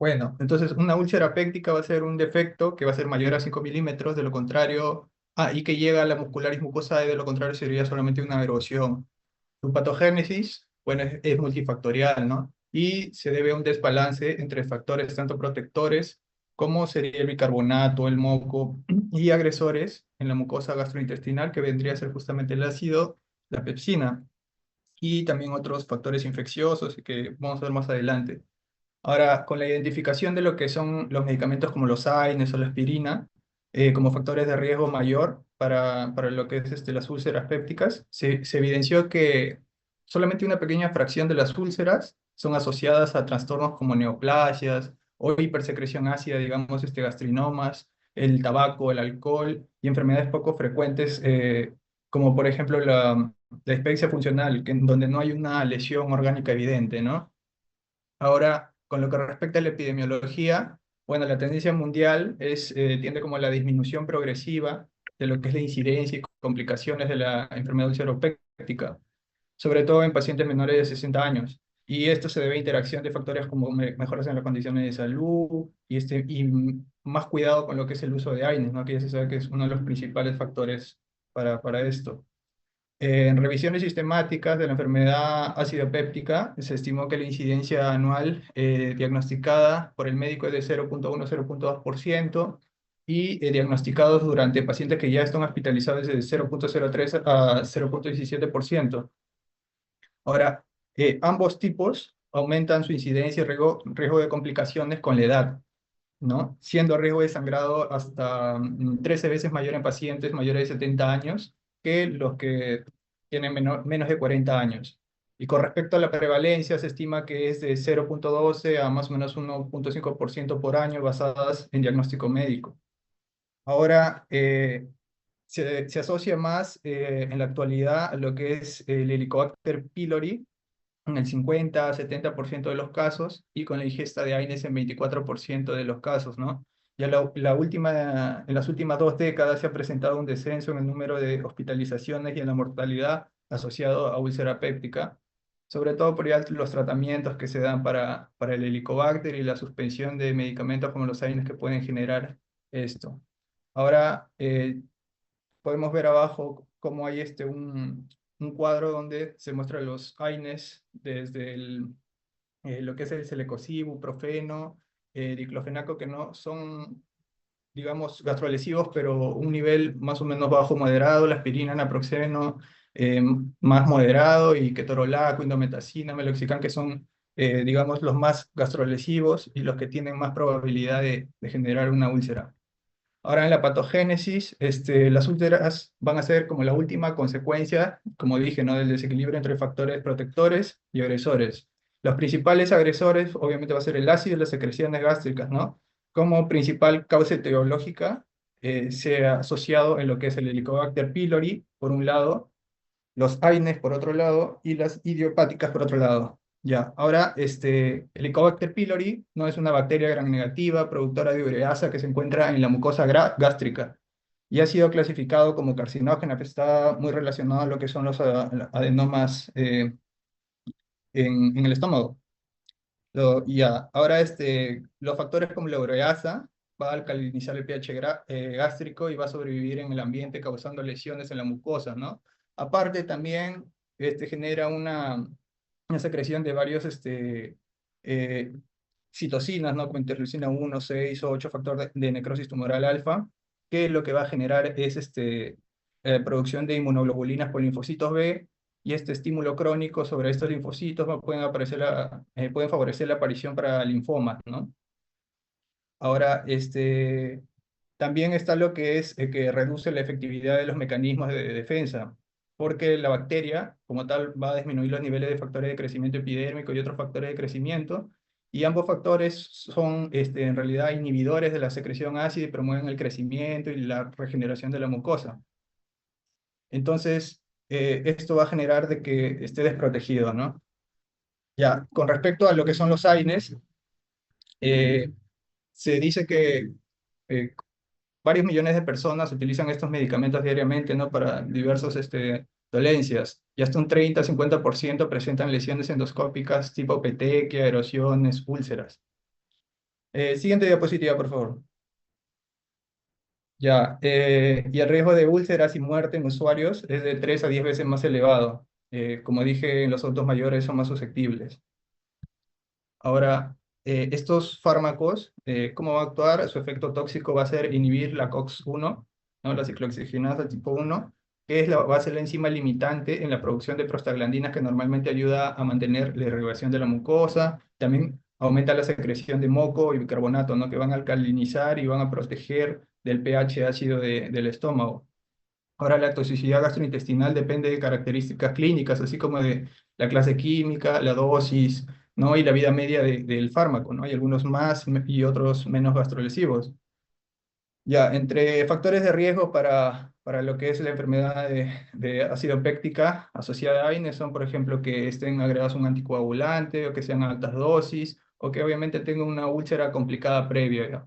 Bueno, entonces una úlcera péptica va a ser un defecto que va a ser mayor a 5 milímetros, de lo contrario, y que llega a la muscularis mucosae, de lo contrario sería solamente una erosión. Su patogénesis, bueno, es multifactorial, ¿no? Y se debe a un desbalance entre factores tanto protectores como sería el bicarbonato, el moco, y agresores en la mucosa gastrointestinal, que vendría a ser justamente el ácido, la pepsina, y también otros factores infecciosos que vamos a ver más adelante. Ahora, con la identificación de lo que son los medicamentos como los AINES o la aspirina, como factores de riesgo mayor para lo que es las úlceras pépticas, se evidenció que solamente una pequeña fracción de las úlceras son asociadas a trastornos como neoplasias o hipersecreción ácida, digamos, gastrinomas, el tabaco, el alcohol y enfermedades poco frecuentes, como por ejemplo la dispepsia funcional, donde no hay una lesión orgánica evidente, ¿no? Ahora, con lo que respecta a la epidemiología, bueno, la tendencia mundial tiende como a la disminución progresiva de lo que es la incidencia y complicaciones de la enfermedad ulceropéctica, sobre todo en pacientes menores de 60 años. Y esto se debe a interacción de factores como mejoras en las condiciones de salud y más cuidado con lo que es el uso de AINES, ¿no? Que ya se sabe que es uno de los principales factores para esto. En revisiones sistemáticas de la enfermedad ácido péptica, se estimó que la incidencia anual diagnosticada por el médico es de 0,1-0,2% y diagnosticados durante pacientes que ya están hospitalizados es de 0,03 a 0,17%. Ahora, ambos tipos aumentan su incidencia y riesgo de complicaciones con la edad, ¿no? Siendo el riesgo de sangrado hasta 13 veces mayor en pacientes mayores de 70 años que los que tienen menos de 40 años. Y con respecto a la prevalencia, se estima que es de 0,12 a más o menos 1,5% por año basadas en diagnóstico médico. Ahora, se asocia más en la actualidad a lo que es el Helicobacter pylori, en el 50-70% de los casos y con la ingesta de AINES en 24% de los casos, ¿no? Ya en las últimas 2 décadas se ha presentado un descenso en el número de hospitalizaciones y en la mortalidad asociado a úlcera péptica, sobre todo por ya los tratamientos que se dan para el helicobacter y la suspensión de medicamentos como los AINES que pueden generar esto. Ahora, podemos ver abajo cómo hay un cuadro donde se muestran los AINES desde lo que es el selecosib, ibuprofeno, diclofenaco, que no son, digamos, gastrolesivos, pero un nivel más o menos bajo moderado, la aspirina, naproxeno, eh, más moderado, y ketorolaco, indometacina, meloxicam, que son, digamos, los más gastrolesivos y los que tienen más probabilidad de generar una úlcera. Ahora en la patogénesis, las úlceras van a ser como la última consecuencia, como dije, ¿no? Del desequilibrio entre factores protectores y agresores. Los principales agresores, obviamente, va a ser el ácido y las secreciones gástricas, ¿no? Como principal causa etiológica, se ha asociado en lo que es el Helicobacter pylori, por un lado, los AINES por otro lado y las idiopáticas por otro lado. Ya, ahora, Helicobacter pylori no es una bacteria gram negativa productora de ureasa que se encuentra en la mucosa gástrica y ha sido clasificado como carcinógena, que está muy relacionado a lo que son los adenomas en el estómago. Ya, ahora, los factores como la ureasa va a alcalinizar el pH gástrico y va a sobrevivir en el ambiente causando lesiones en la mucosa, ¿no? Aparte también genera una secreción de varios eh, citocinas, ¿no? Como interleucina 1, 6 o 8, factor de necrosis tumoral alfa, que lo que va a generar es producción de inmunoglobulinas por linfocitos B, y este estímulo crónico sobre estos linfocitos pueden favorecer la aparición para linfomas, ¿no? Ahora, también está lo que es que reduce la efectividad de los mecanismos de defensa, porque la bacteria, como tal, va a disminuir los niveles de factores de crecimiento epidérmico y otros factores de crecimiento, y ambos factores son, en realidad, inhibidores de la secreción ácida y promueven el crecimiento y la regeneración de la mucosa. Entonces, esto va a generar de que esté desprotegido, ¿no? Ya, con respecto a lo que son los AINES, eh, se dice que eh, varios millones de personas utilizan estos medicamentos diariamente, ¿no? Para diversas dolencias, y hasta un 30-50% presentan lesiones endoscópicas tipo petequia, erosiones, úlceras. Siguiente diapositiva, por favor. Ya, y el riesgo de úlceras y muerte en usuarios es de 3 a 10 veces más elevado. Como dije, en los adultos mayores son más susceptibles. Ahora, estos fármacos, ¿cómo va a actuar? Su efecto tóxico va a ser inhibir la COX-1, ¿no? La ciclooxigenasa tipo 1, que va a ser la enzima limitante en la producción de prostaglandinas que normalmente ayuda a mantener la irrigación de la mucosa. También aumenta la secreción de moco y bicarbonato, ¿no? Que van a alcalinizar y van a proteger del pH ácido del estómago. Ahora, la toxicidad gastrointestinal depende de características clínicas, así como de la clase química, la dosis, ¿no? Y la vida media del fármaco, ¿no? Hay algunos más y otros menos gastrolesivos. Ya, entre factores de riesgo para lo que es la enfermedad de ácido péptica asociada a AINES son, por ejemplo, que estén agregados a un anticoagulante o que sean a altas dosis o que obviamente tengan una úlcera complicada previa, ¿ya?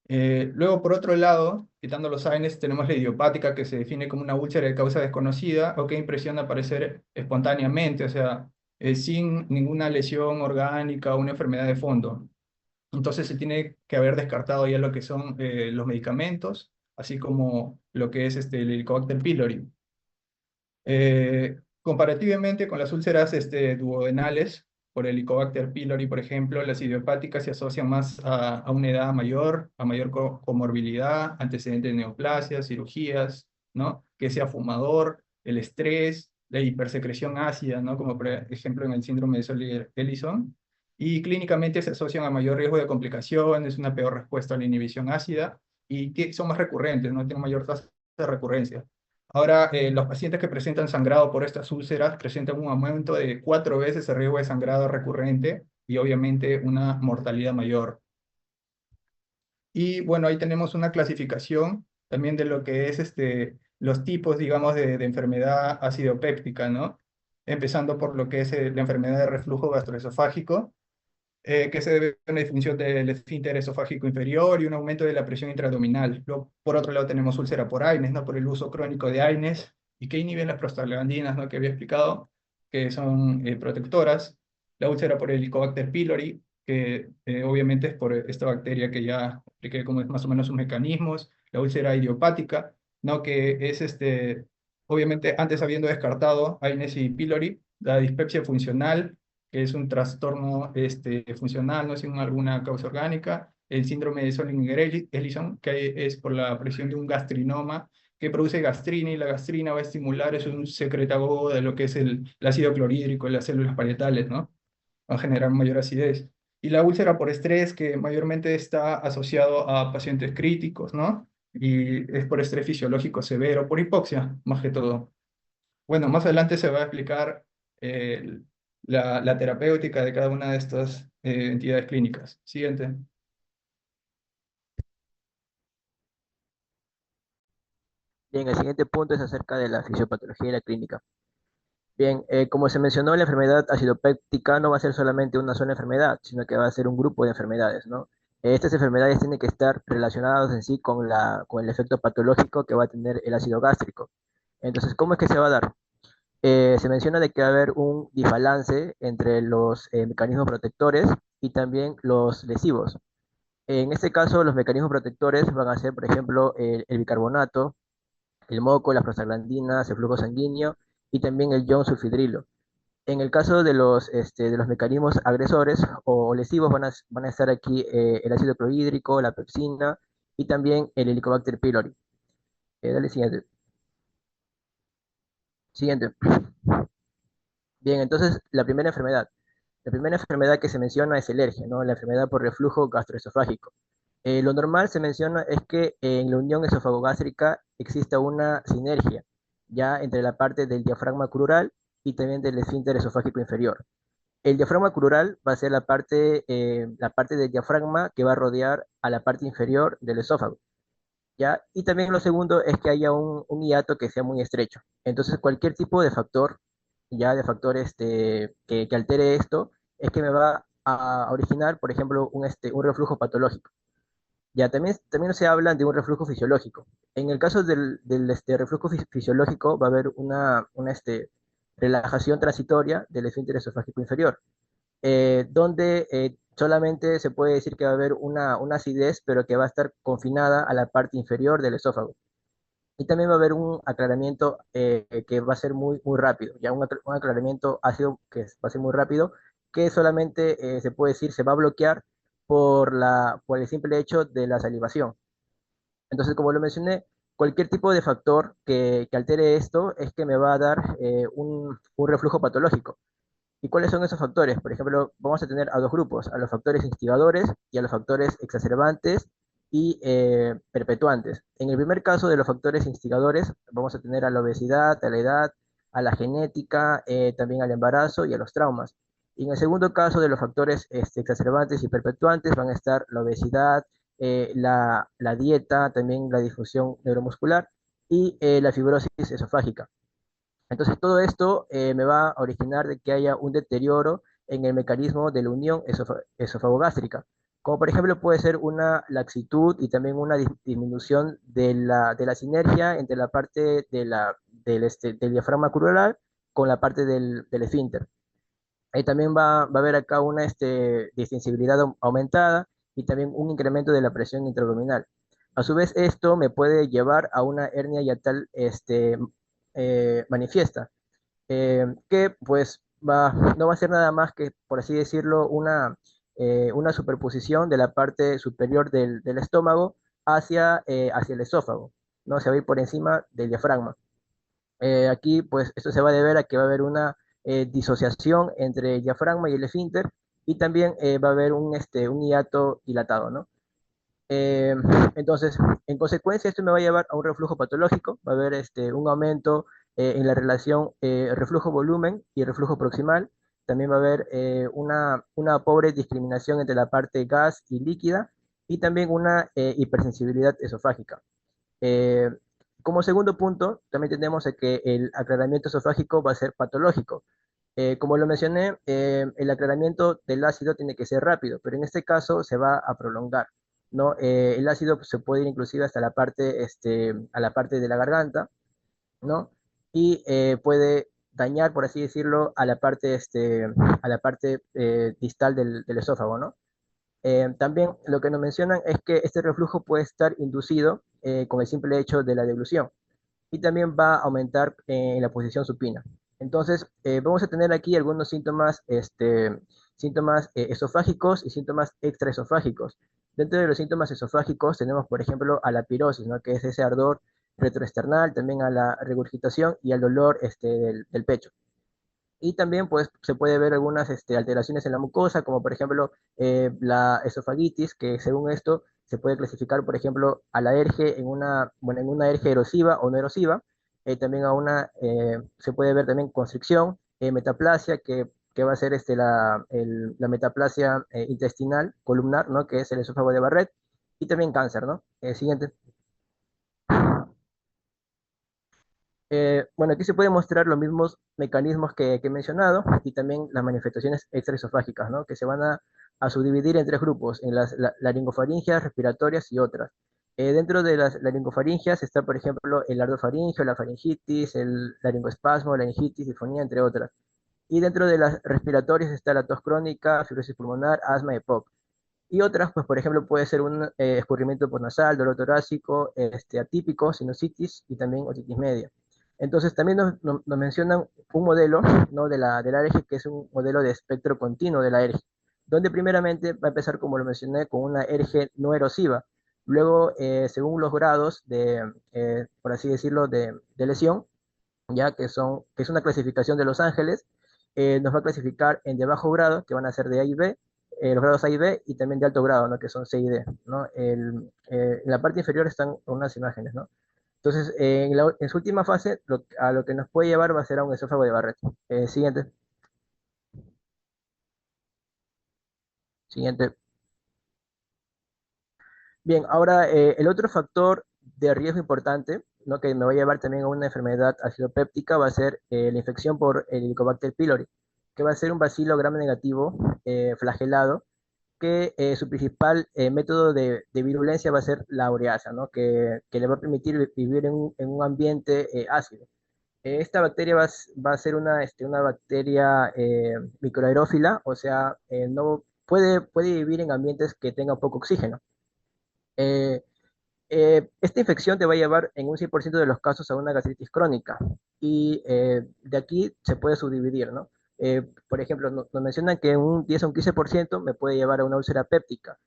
Luego, por otro lado, quitando los AINES, tenemos la idiopática que se define como una úlcera de causa desconocida o que impresiona aparecer espontáneamente, o sea, sin ninguna lesión orgánica o una enfermedad de fondo. Entonces se tiene que haber descartado ya lo que son los medicamentos, así como lo que es el Helicobacter pylori. Comparativamente con las úlceras duodenales, por el Helicobacter pylori, por ejemplo, las idiopáticas se asocian más a una edad mayor, a mayor comorbilidad, antecedentes de neoplasias, cirugías, ¿no? Que sea fumador, el estrés, la hipersecreción ácida, ¿no? Como por ejemplo en el síndrome de Soler-Ellison. Y clínicamente se asocian a mayor riesgo de complicaciones, una peor respuesta a la inhibición ácida y que son más recurrentes, ¿no? Tienen mayor tasa de recurrencia. Ahora, los pacientes que presentan sangrado por estas úlceras presentan un aumento de 4 veces el riesgo de sangrado recurrente y obviamente una mortalidad mayor. Y bueno, ahí tenemos una clasificación también de lo que es los tipos, digamos, de enfermedad acidopéptica, ¿no? Empezando por lo que es la enfermedad de reflujo gastroesofágico, que se debe a una disfunción del esfínter esofágico inferior y un aumento de la presión intraabdominal. Luego, por otro lado, tenemos úlcera por AINES, ¿no? Por el uso crónico de AINES y que inhiben las prostaglandinas, ¿no? Que había explicado, que son protectoras. La úlcera por el Helicobacter pylori, que obviamente es por esta bacteria que ya expliqué cómo es más o menos sus mecanismos. La úlcera idiopática, ¿no? Que es obviamente antes habiendo descartado AINES y pylori, la dispepsia funcional, que es un trastorno funcional, no sin alguna causa orgánica, el síndrome de Solinger-Ellison, que es por la presión de un gastrinoma que produce gastrina y la gastrina va a estimular, es un secretagogo de lo que es el ácido clorhídrico en las células parietales, ¿no? Va a generar mayor acidez. Y la úlcera por estrés, que mayormente está asociado a pacientes críticos, ¿no? Y es por estrés fisiológico severo, por hipoxia, más que todo. Bueno, más adelante se va a explicar eh, la terapéutica de cada una de estas entidades clínicas. Siguiente. Bien, el siguiente punto es acerca de la fisiopatología y la clínica. Bien, como se mencionó, la enfermedad acidopéptica no va a ser solamente una sola enfermedad, sino que va a ser un grupo de enfermedades, ¿no? Estas enfermedades tienen que estar relacionadas en sí con el efecto patológico que va a tener el ácido gástrico. Entonces, ¿cómo es que se va a dar? Se menciona de que va a haber un desbalance entre los mecanismos protectores y también los lesivos. En este caso, los mecanismos protectores van a ser, por ejemplo, el bicarbonato, el moco, las prostaglandinas, el flujo sanguíneo y también el ion sulfidrilo. En el caso de los mecanismos agresores o lesivos van a estar aquí el ácido clorhídrico, la pepsina y también el Helicobacter pylori. Dale siguiente. Siguiente. Bien, entonces la primera enfermedad. La primera enfermedad que se menciona es alergia, ¿no? La enfermedad por reflujo gastroesofágico. Lo normal se menciona es que en la unión esofagogástrica exista una sinergia, ya entre la parte del diafragma crural y también del esfínter esofágico inferior. El diafragma crural va a ser la parte del diafragma que va a rodear a la parte inferior del esófago, ¿ya? Y también lo segundo es que haya un hiato que sea muy estrecho. Entonces, cualquier tipo de factor, ya de factor que altere esto, es que me va a originar, por ejemplo, un reflujo patológico. Ya, también se habla de un reflujo fisiológico. En el caso del reflujo fisiológico va a haber una relajación transitoria del esfínter esofágico inferior, donde solamente se puede decir que va a haber una acidez, pero que va a estar confinada a la parte inferior del esófago. Y también va a haber un aclaramiento que va a ser muy rápido, ya un aclaramiento ácido va a ser muy rápido, que solamente se puede decir se va a bloquear por el simple hecho de la salivación. Entonces, como lo mencioné, cualquier tipo de factor que altere esto es que me va a dar un reflujo patológico. ¿Y cuáles son esos factores? Por ejemplo, vamos a tener a dos grupos, a los factores instigadores y a los factores exacerbantes y perpetuantes. En el primer caso de los factores instigadores, vamos a tener a la obesidad, a la edad, a la genética, también al embarazo y a los traumas. Y en el segundo caso de los factores exacerbantes y perpetuantes van a estar la obesidad, la dieta, también la disfunción neuromuscular y la fibrosis esofágica. Entonces, todo esto me va a originar de que haya un deterioro en el mecanismo de la unión esofagogástrica, como por ejemplo puede ser una laxitud y también una disminución de la sinergia entre la parte del diafragma crural con la parte del esfínter. También va a haber acá una distensibilidad aumentada y también un incremento de la presión intraabdominal. A su vez, esto me puede llevar a una hernia yatal manifiesta que pues no va a ser nada más que, por así decirlo, una superposición de la parte superior del estómago hacia el esófago, ¿no? Se va a ir por encima del diafragma. Aquí, pues, esto se va a deber a que va a haber una disociación entre el diafragma y el esfínter y también va a haber un hiato dilatado, ¿no? Eh, entonces, en consecuencia, esto me va a llevar a un reflujo patológico, va a haber un aumento en la relación reflujo-volumen y reflujo proximal, también va a haber una pobre discriminación entre la parte gas y líquida y también una hipersensibilidad esofágica. Eh, Como segundo punto, también tenemos que el aclaramiento esofágico va a ser patológico. Como lo mencioné, el aclaramiento del ácido tiene que ser rápido, pero en este caso se va a prolongar, ¿no? El ácido pues, se puede ir inclusive hasta a la parte de la garganta, ¿no? Y puede dañar, por así decirlo, a la parte distal del esófago, ¿no? También lo que nos mencionan es que este reflujo puede estar inducido con el simple hecho de la deglución y también va a aumentar en la posición supina. Entonces, vamos a tener aquí algunos síntomas esofágicos y síntomas extraesofágicos. Dentro de los síntomas esofágicos tenemos, por ejemplo, a la pirosis, ¿no? Que es ese ardor retroesternal, también a la regurgitación y al dolor del pecho. Y también pues, se puede ver algunas alteraciones en la mucosa, como por ejemplo la esofagitis, que según esto se puede clasificar, por ejemplo, a la ERGE bueno, en una ERGE erosiva o no erosiva. También se puede ver también constricción, metaplasia, que va a ser la metaplasia intestinal columnar, ¿no? Que es el esófago de Barrett, y también cáncer, ¿no? Siguiente. Bueno, aquí se pueden mostrar los mismos mecanismos que he mencionado y también las manifestaciones extraesofágicas, ¿no? Que se van a subdividir en tres grupos, en las laringofaringias, respiratorias y otras. Dentro de las laringofaringias está, por ejemplo, el ardofaringio, la faringitis, el laringoespasmo, laringitis, sifonía, entre otras. Y dentro de las respiratorias está la tos crónica, fibrosis pulmonar, asma y EPOC. Y otras, pues por ejemplo, puede ser un escurrimiento nasal, dolor torácico, atípico, sinusitis y también otitis media. Entonces también nos mencionan un modelo, ¿no? de la alergia, que es un modelo de espectro continuo de la alergia, donde primeramente va a empezar, como lo mencioné, con una alergia no erosiva. Luego, según los grados por así decirlo, de lesión, ya que es una clasificación de Los Ángeles, nos va a clasificar en de bajo grado, que van a ser de A y B, los grados A y B, y también de alto grado, ¿no? Que son C y D, ¿no? En la parte inferior están unas imágenes, ¿no? Entonces, en su última fase, a lo que nos puede llevar va a ser a un esófago de Barrett. Siguiente, siguiente. Bien, ahora el otro factor de riesgo importante, ¿no? Que me va a llevar también a una enfermedad acidopéptica va a ser la infección por el Helicobacter pylori, que va a ser un bacilo gram negativo flagelado, que su principal método de virulencia va a ser la ureasa, ¿no? Que le va a permitir vivir en un ambiente ácido. Esta bacteria va a ser una bacteria microaerófila, o sea, no puede vivir en ambientes que tengan poco oxígeno. Eh, Esta infección te va a llevar en un 100% de los casos a una gastritis crónica y de aquí se puede subdividir, ¿no? Por ejemplo, nos mencionan que un 10 a un 15% me puede llevar a una úlcera péptica.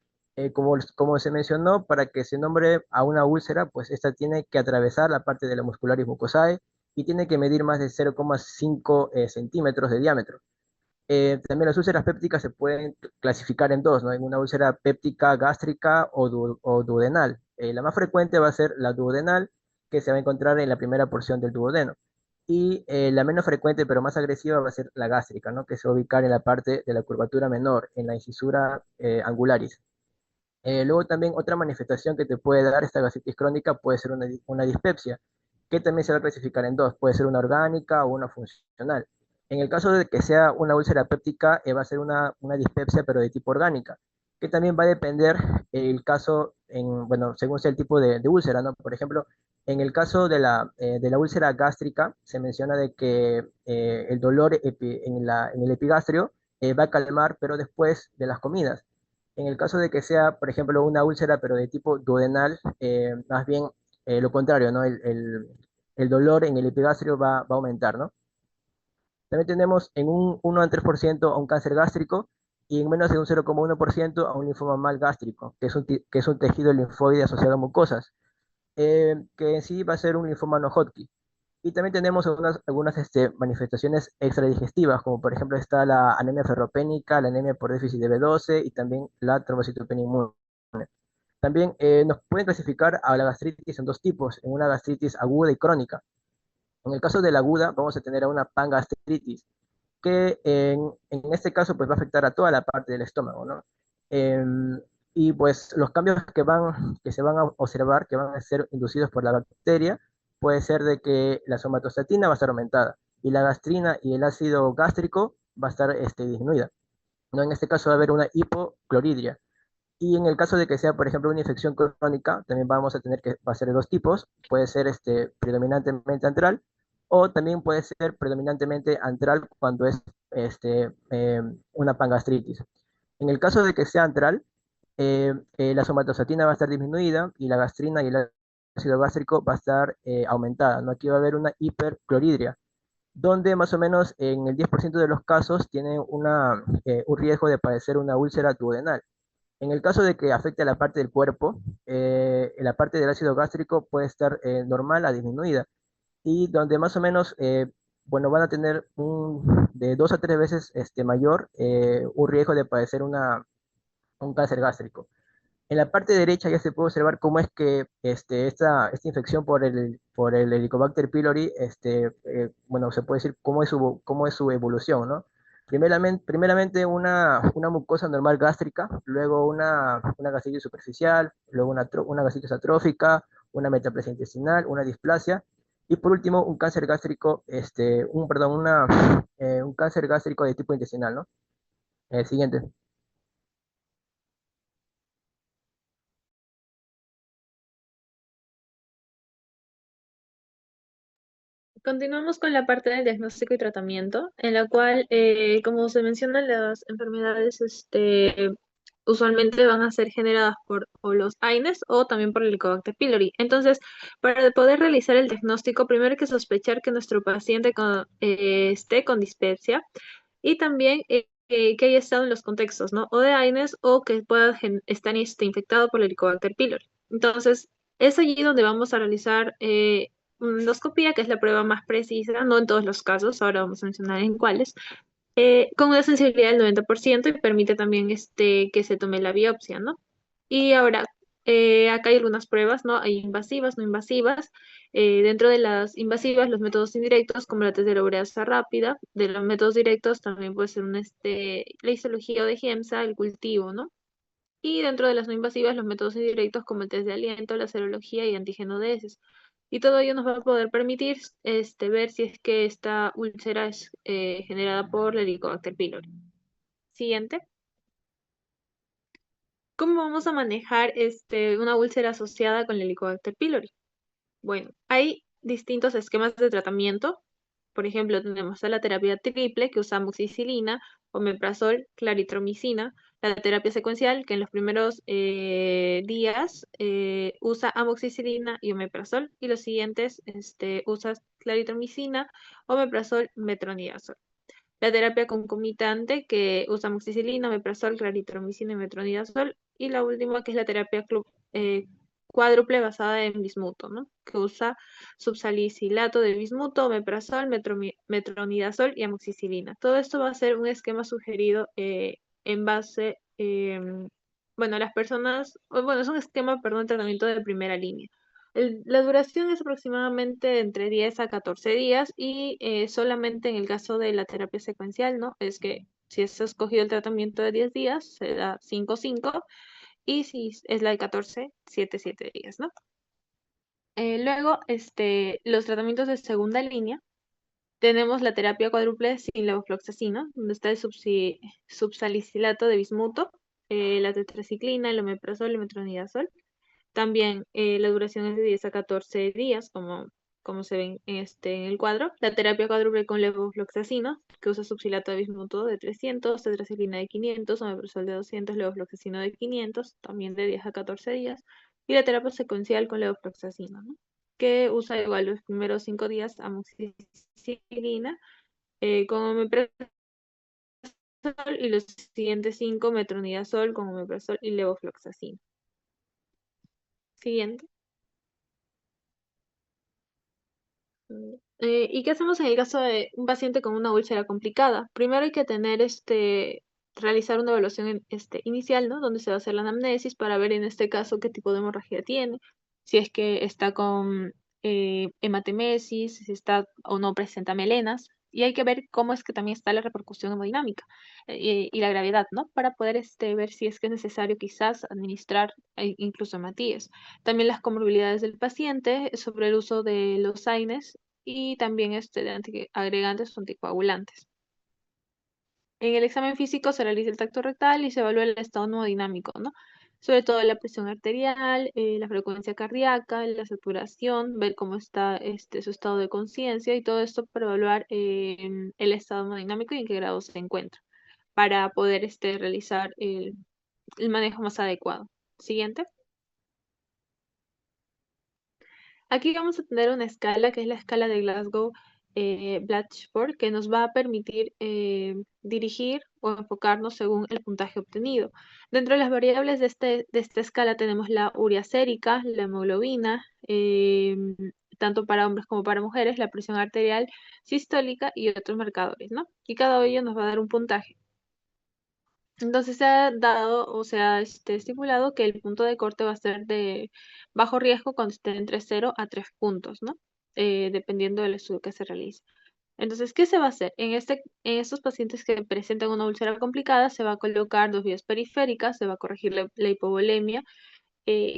Como se mencionó, para que se nombre a una úlcera, pues esta tiene que atravesar la parte de la muscularis mucosae y tiene que medir más de 0,5 centímetros de diámetro. También las úlceras pépticas se pueden clasificar en dos, ¿no? En una úlcera péptica gástrica o duodenal. La más frecuente va a ser la duodenal, que se va a encontrar en la primera porción del duodeno. Y la menos frecuente, pero más agresiva, va a ser la gástrica, ¿no? Que se va a ubicar en la parte de la curvatura menor, en la incisura angularis. Luego también otra manifestación que te puede dar esta gastritis crónica puede ser una dispepsia, que también se va a clasificar en dos, puede ser una orgánica o una funcional. En el caso de que sea una úlcera péptica, va a ser una dispepsia, pero de tipo orgánica, que también va a depender el caso, bueno, según sea el tipo de úlcera, ¿no? Por ejemplo, en el caso de la úlcera gástrica, se menciona de que el dolor en el epigastrio va a calmar, pero después de las comidas. En el caso de que sea, por ejemplo, una úlcera, pero de tipo duodenal, más bien lo contrario, ¿no? El dolor en el epigastrio va a aumentar, ¿no? También tenemos en un 1 al 3% a un cáncer gástrico y en menos de un 0,1% a un linfoma mal gástrico, que es un tejido linfoide asociado a mucosas, que en sí va a ser un linfoma no Hodgkin. Y también tenemos algunas manifestaciones extradigestivas, como por ejemplo está la anemia ferropénica, la anemia por déficit de B12 y también la trombocitopenia inmune. También nos pueden clasificar a la gastritis en dos tipos, en una gastritis aguda y crónica. En el caso de la aguda, vamos a tener a una pangastritis, que en este caso pues va a afectar a toda la parte del estómago, ¿no? Y pues los cambios que se van a observar, que van a ser inducidos por la bacteria, puede ser de que la somatostatina va a estar aumentada y la gastrina y el ácido gástrico va a estar disminuida, ¿no? En este caso va a haber una hipocloridria. Y en el caso de que sea, por ejemplo, una infección crónica, también vamos a tener que va a ser de dos tipos. Puede ser predominantemente antral o también puede ser predominantemente antral cuando es una pangastritis. En el caso de que sea antral, la somatostatina va a estar disminuida y la gastrina y el ácido gástrico va a estar aumentada, ¿no? Aquí va a haber una hipercloridria, donde más o menos en el 10% de los casos tiene un riesgo de padecer una úlcera duodenal. En el caso de que afecte a la parte del cuerpo, la parte del ácido gástrico puede estar normal a disminuida y donde más o menos, bueno, van a tener de 2 a 3 veces mayor un riesgo de padecer un cáncer gástrico. En la parte derecha ya se puede observar cómo es que esta infección por el Helicobacter pylori, bueno, se puede decir cómo es su evolución, ¿no? Primeramente una mucosa normal gástrica, luego una gastritis superficial, luego una gastritis atrófica, una metaplasia intestinal, una displasia, y por último un cáncer gástrico, un cáncer gástrico de tipo intestinal, ¿no? Siguiente. Continuamos con la parte del diagnóstico y tratamiento, en la cual, como se menciona, las enfermedades usualmente van a ser generadas por o los AINES o también por el Helicobacter pylori. Entonces, para poder realizar el diagnóstico, primero hay que sospechar que nuestro paciente esté con dispepsia y también que haya estado en los contextos, ¿no? O de AINES o que pueda estar infectado por el Helicobacter pylori. Entonces, es allí donde vamos a realizar una endoscopía, que es la prueba más precisa, no en todos los casos, ahora vamos a mencionar en cuáles, con una sensibilidad del 90% y permite también que se tome la biopsia, ¿no? Y ahora, acá hay algunas pruebas, ¿no? Hay invasivas, no invasivas. Dentro de las invasivas, los métodos indirectos, como la test de la ureasa rápida, de los métodos directos también puede ser la histología o de GEMSA, el cultivo, ¿no? Y dentro de las no invasivas, los métodos indirectos como el test de aliento, la serología y antígeno de heces. Y todo ello nos va a poder permitir ver si es que esta úlcera es generada por la Helicobacter pylori. Siguiente. ¿Cómo vamos a manejar una úlcera asociada con la Helicobacter pylori? Bueno, hay distintos esquemas de tratamiento. Por ejemplo, tenemos a la terapia triple que usa amoxicilina, omeprazol, claritromicina, La terapia secuencial, que en los primeros días usa amoxicilina y omeprazol, y los siguientes usa claritromicina, omeprazol, metronidazol. La terapia concomitante, que usa amoxicilina, omeprazol, claritromicina y metronidazol. Y la última, que es la terapia cuádruple basada en bismuto, ¿no? Que usa subsalicilato de bismuto, omeprazol, metronidazol y amoxicilina. Todo esto va a ser un esquema sugerido en base, bueno, las personas, bueno, es un esquema, perdón, de tratamiento de primera línea. La duración es aproximadamente entre 10 a 14 días y solamente en el caso de la terapia secuencial, ¿no? Es que si es escogido el tratamiento de 10 días, se da 5-5 y si es la de 14, 7 días, ¿no? Luego, los tratamientos de segunda línea, tenemos la terapia cuádruple sin levofloxacino, donde está el subsalicilato de bismuto, la tetraciclina, el omeprazol, el metronidazol. También la duración es de 10 a 14 días, como se ven en el cuadro. La terapia cuádruple con levofloxacino, que usa subsilato de bismuto de 300, tetraciclina de 500, omeprazol de 200, levofloxacino de 500, también de 10 a 14 días. Y la terapia secuencial con levofloxacino, ¿no? Que usa igual los primeros 5 días amoxicilina con omeprazol y los siguientes 5 metronidazol con omeprazol y levofloxacino. Siguiente. ¿Y qué hacemos en el caso de un paciente con una úlcera complicada? Primero hay que tener realizar una evaluación inicial, ¿no? Donde se va a hacer la anamnesis para ver en este caso qué tipo de hemorragia tiene, si es que está con hematemesis, si está o no presenta melenas, y hay que ver cómo es que también está la repercusión hemodinámica y la gravedad, ¿no? Para poder ver si es que es necesario quizás administrar incluso hematíes. También las comorbilidades del paciente sobre el uso de los AINES y también de agregantes o anticoagulantes. En el examen físico se realiza el tacto rectal y se evalúa el estado hemodinámico, ¿no? Sobre todo la presión arterial, la frecuencia cardíaca, la saturación, ver cómo está su estado de conciencia y todo esto para evaluar el estado hemodinámico y en qué grado se encuentra, para poder realizar el manejo más adecuado. Siguiente. Aquí vamos a tener una escala que es la escala de Glasgow Blatchford, que nos va a permitir dirigir o enfocarnos según el puntaje obtenido. Dentro de las variables de esta escala tenemos la urea sérica, la hemoglobina, tanto para hombres como para mujeres, la presión arterial sistólica y otros marcadores, ¿no? Y cada uno de ellos nos va a dar un puntaje. Entonces se ha dado o se ha estipulado que el punto de corte va a ser de bajo riesgo cuando esté entre 0 a 3 puntos, ¿no? Dependiendo del estudio que se realice. Entonces, ¿qué se va a hacer? En estos pacientes que presentan una úlcera complicada, se va a colocar 2 vías periféricas, se va a corregir la hipovolemia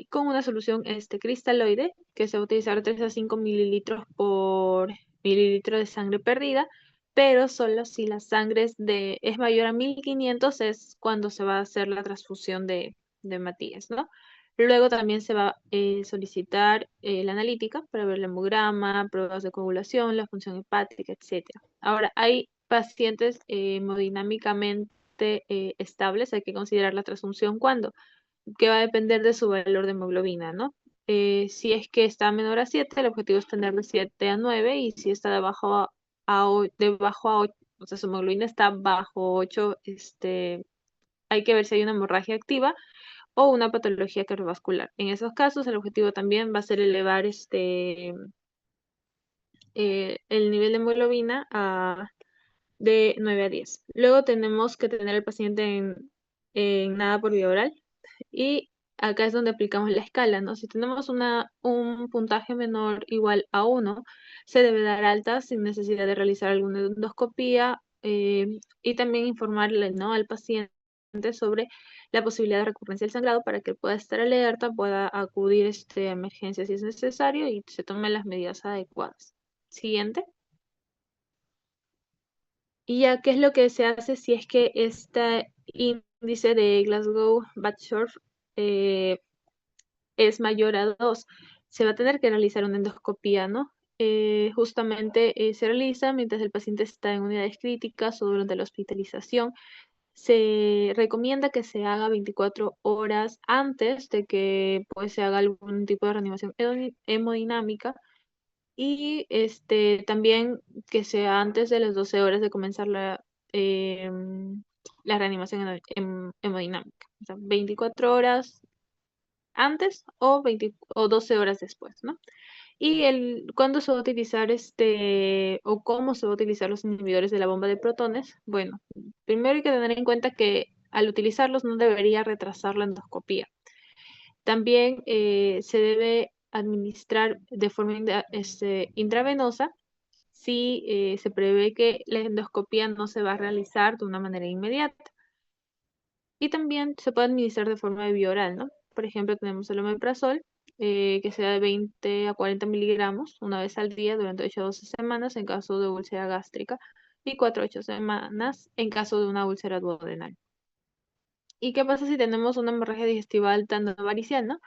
con una solución cristaloide, que se va a utilizar 3 a 5 mililitros por mililitro de sangre perdida, pero solo si la sangre es mayor a 1500 es cuando se va a hacer la transfusión de hematíes, ¿no? Luego también se va a solicitar la analítica para ver el hemograma, pruebas de coagulación, la función hepática, etc. Ahora, hay pacientes hemodinámicamente estables, hay que considerar la transfusión cuando que va a depender de su valor de hemoglobina, ¿no? Si es que está menor a 7, el objetivo es tener de 7 a 9, y si está debajo a 8, o sea, su hemoglobina está bajo 8, hay que ver si hay una hemorragia activa o una patología cardiovascular. En esos casos, el objetivo también va a ser elevar el nivel de hemoglobina de 9 a 10. Luego tenemos que tener al paciente en nada por vía oral. Y acá es donde aplicamos la escala, ¿no? Si tenemos un puntaje menor igual a 1, se debe dar alta sin necesidad de realizar alguna endoscopía y también informarle, ¿no?, al paciente sobre la posibilidad de recurrencia del sangrado para que pueda estar alerta, pueda acudir a emergencia si es necesario y se tomen las medidas adecuadas. Siguiente. Y ya, ¿qué es lo que se hace si es que este índice de Glasgow-Bachelor es mayor a 2? Se va a tener que realizar una endoscopía, ¿no? Justamente se realiza mientras el paciente está en unidades críticas o durante la hospitalización. se recomienda que se haga 24 horas antes de que pues se haga algún tipo de reanimación hemodinámica y también que sea antes de las 12 horas de comenzar la reanimación hemodinámica. O sea, 24 horas antes o 12 horas después, ¿no? Y cuándo se va a utilizar o cómo se va a utilizar los inhibidores de la bomba de protones. Bueno, primero hay que tener en cuenta que al utilizarlos no debería retrasar la endoscopía. También se debe administrar de forma intravenosa si se prevé que la endoscopía no se va a realizar de una manera inmediata. Y también se puede administrar de forma bioral, ¿no? Por ejemplo, tenemos el omeprazol, que sea de 20 a 40 miligramos una vez al día durante 8 a 12 semanas en caso de úlcera gástrica y 4 a 8 semanas en caso de una úlcera duodenal. ¿Y qué pasa si tenemos una hemorragia digestiva alta no varicial, no?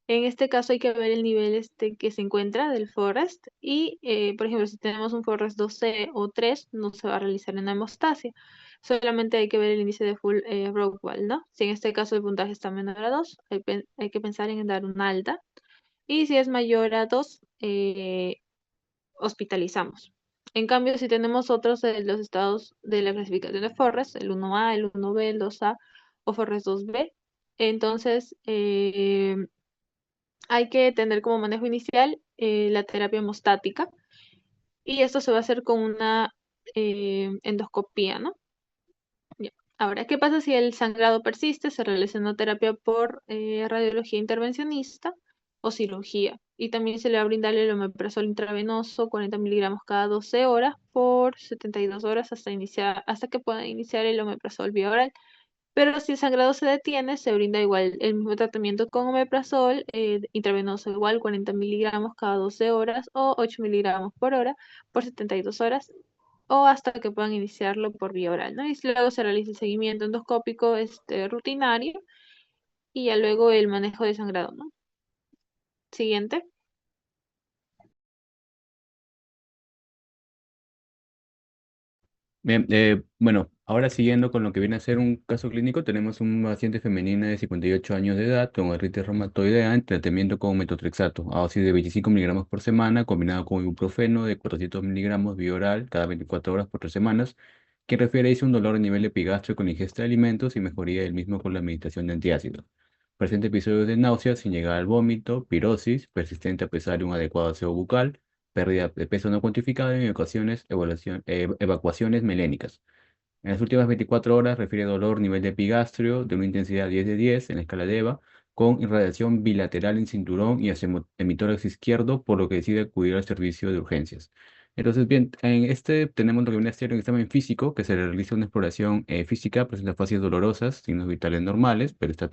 En este caso hay que ver el nivel que se encuentra del Forrest y, por ejemplo, si tenemos un Forrest 2C o 3, no se va a realizar una hemostasia. Solamente hay que ver el índice de full Rockwell, ¿no? Si en este caso el puntaje está menor a 2, hay que pensar en dar una alta. Y si es mayor a 2, hospitalizamos. En cambio, si tenemos otros de los estados de la clasificación de Forrest, el 1A, el 1B, el 2A o Forrest 2B, entonces hay que tener como manejo inicial la terapia hemostática y esto se va a hacer con una endoscopía, ¿no? Ya. Ahora, ¿qué pasa si el sangrado persiste? Se realiza una terapia por radiología intervencionista o cirugía. Y también se le va a brindar el omeprazol intravenoso, 40 miligramos cada 12 horas por 72 horas hasta que pueda iniciar el omeprazol vía oral. Pero si el sangrado se detiene, se brinda igual el mismo tratamiento con omeprazol intravenoso igual, 40 miligramos cada 12 horas o 8 miligramos por hora por 72 horas o hasta que puedan iniciarlo por vía oral, ¿no? Y luego se realiza el seguimiento endoscópico rutinario y ya luego el manejo de sangrado, ¿no? Siguiente. Bien, bueno, ahora siguiendo con lo que viene a ser un caso clínico, tenemos una paciente femenina de 58 años de edad con artritis reumatoidea en tratamiento con metotrexato, a dosis de 25 miligramos por semana, combinado con ibuprofeno de 400 miligramos vía oral cada 24 horas por 3 semanas, que refiere a un dolor a nivel epigastrio con ingesta de alimentos y mejoría del mismo con la meditación de antiácido. Presenta episodios de náuseas sin llegar al vómito, pirosis, persistente a pesar de un adecuado aseo bucal, pérdida de peso no cuantificada y en ocasiones evacuaciones melénicas. En las últimas 24 horas refiere dolor nivel de epigastrio de una intensidad 10 de 10 en la escala de EVA, con irradiación bilateral en cinturón y hacia hemitórax izquierdo, por lo que decide acudir al servicio de urgencias. Entonces, bien, en este tenemos lo que viene a ser un examen físico, que se le realiza una exploración física, presenta facies dolorosas, signos vitales normales, pero está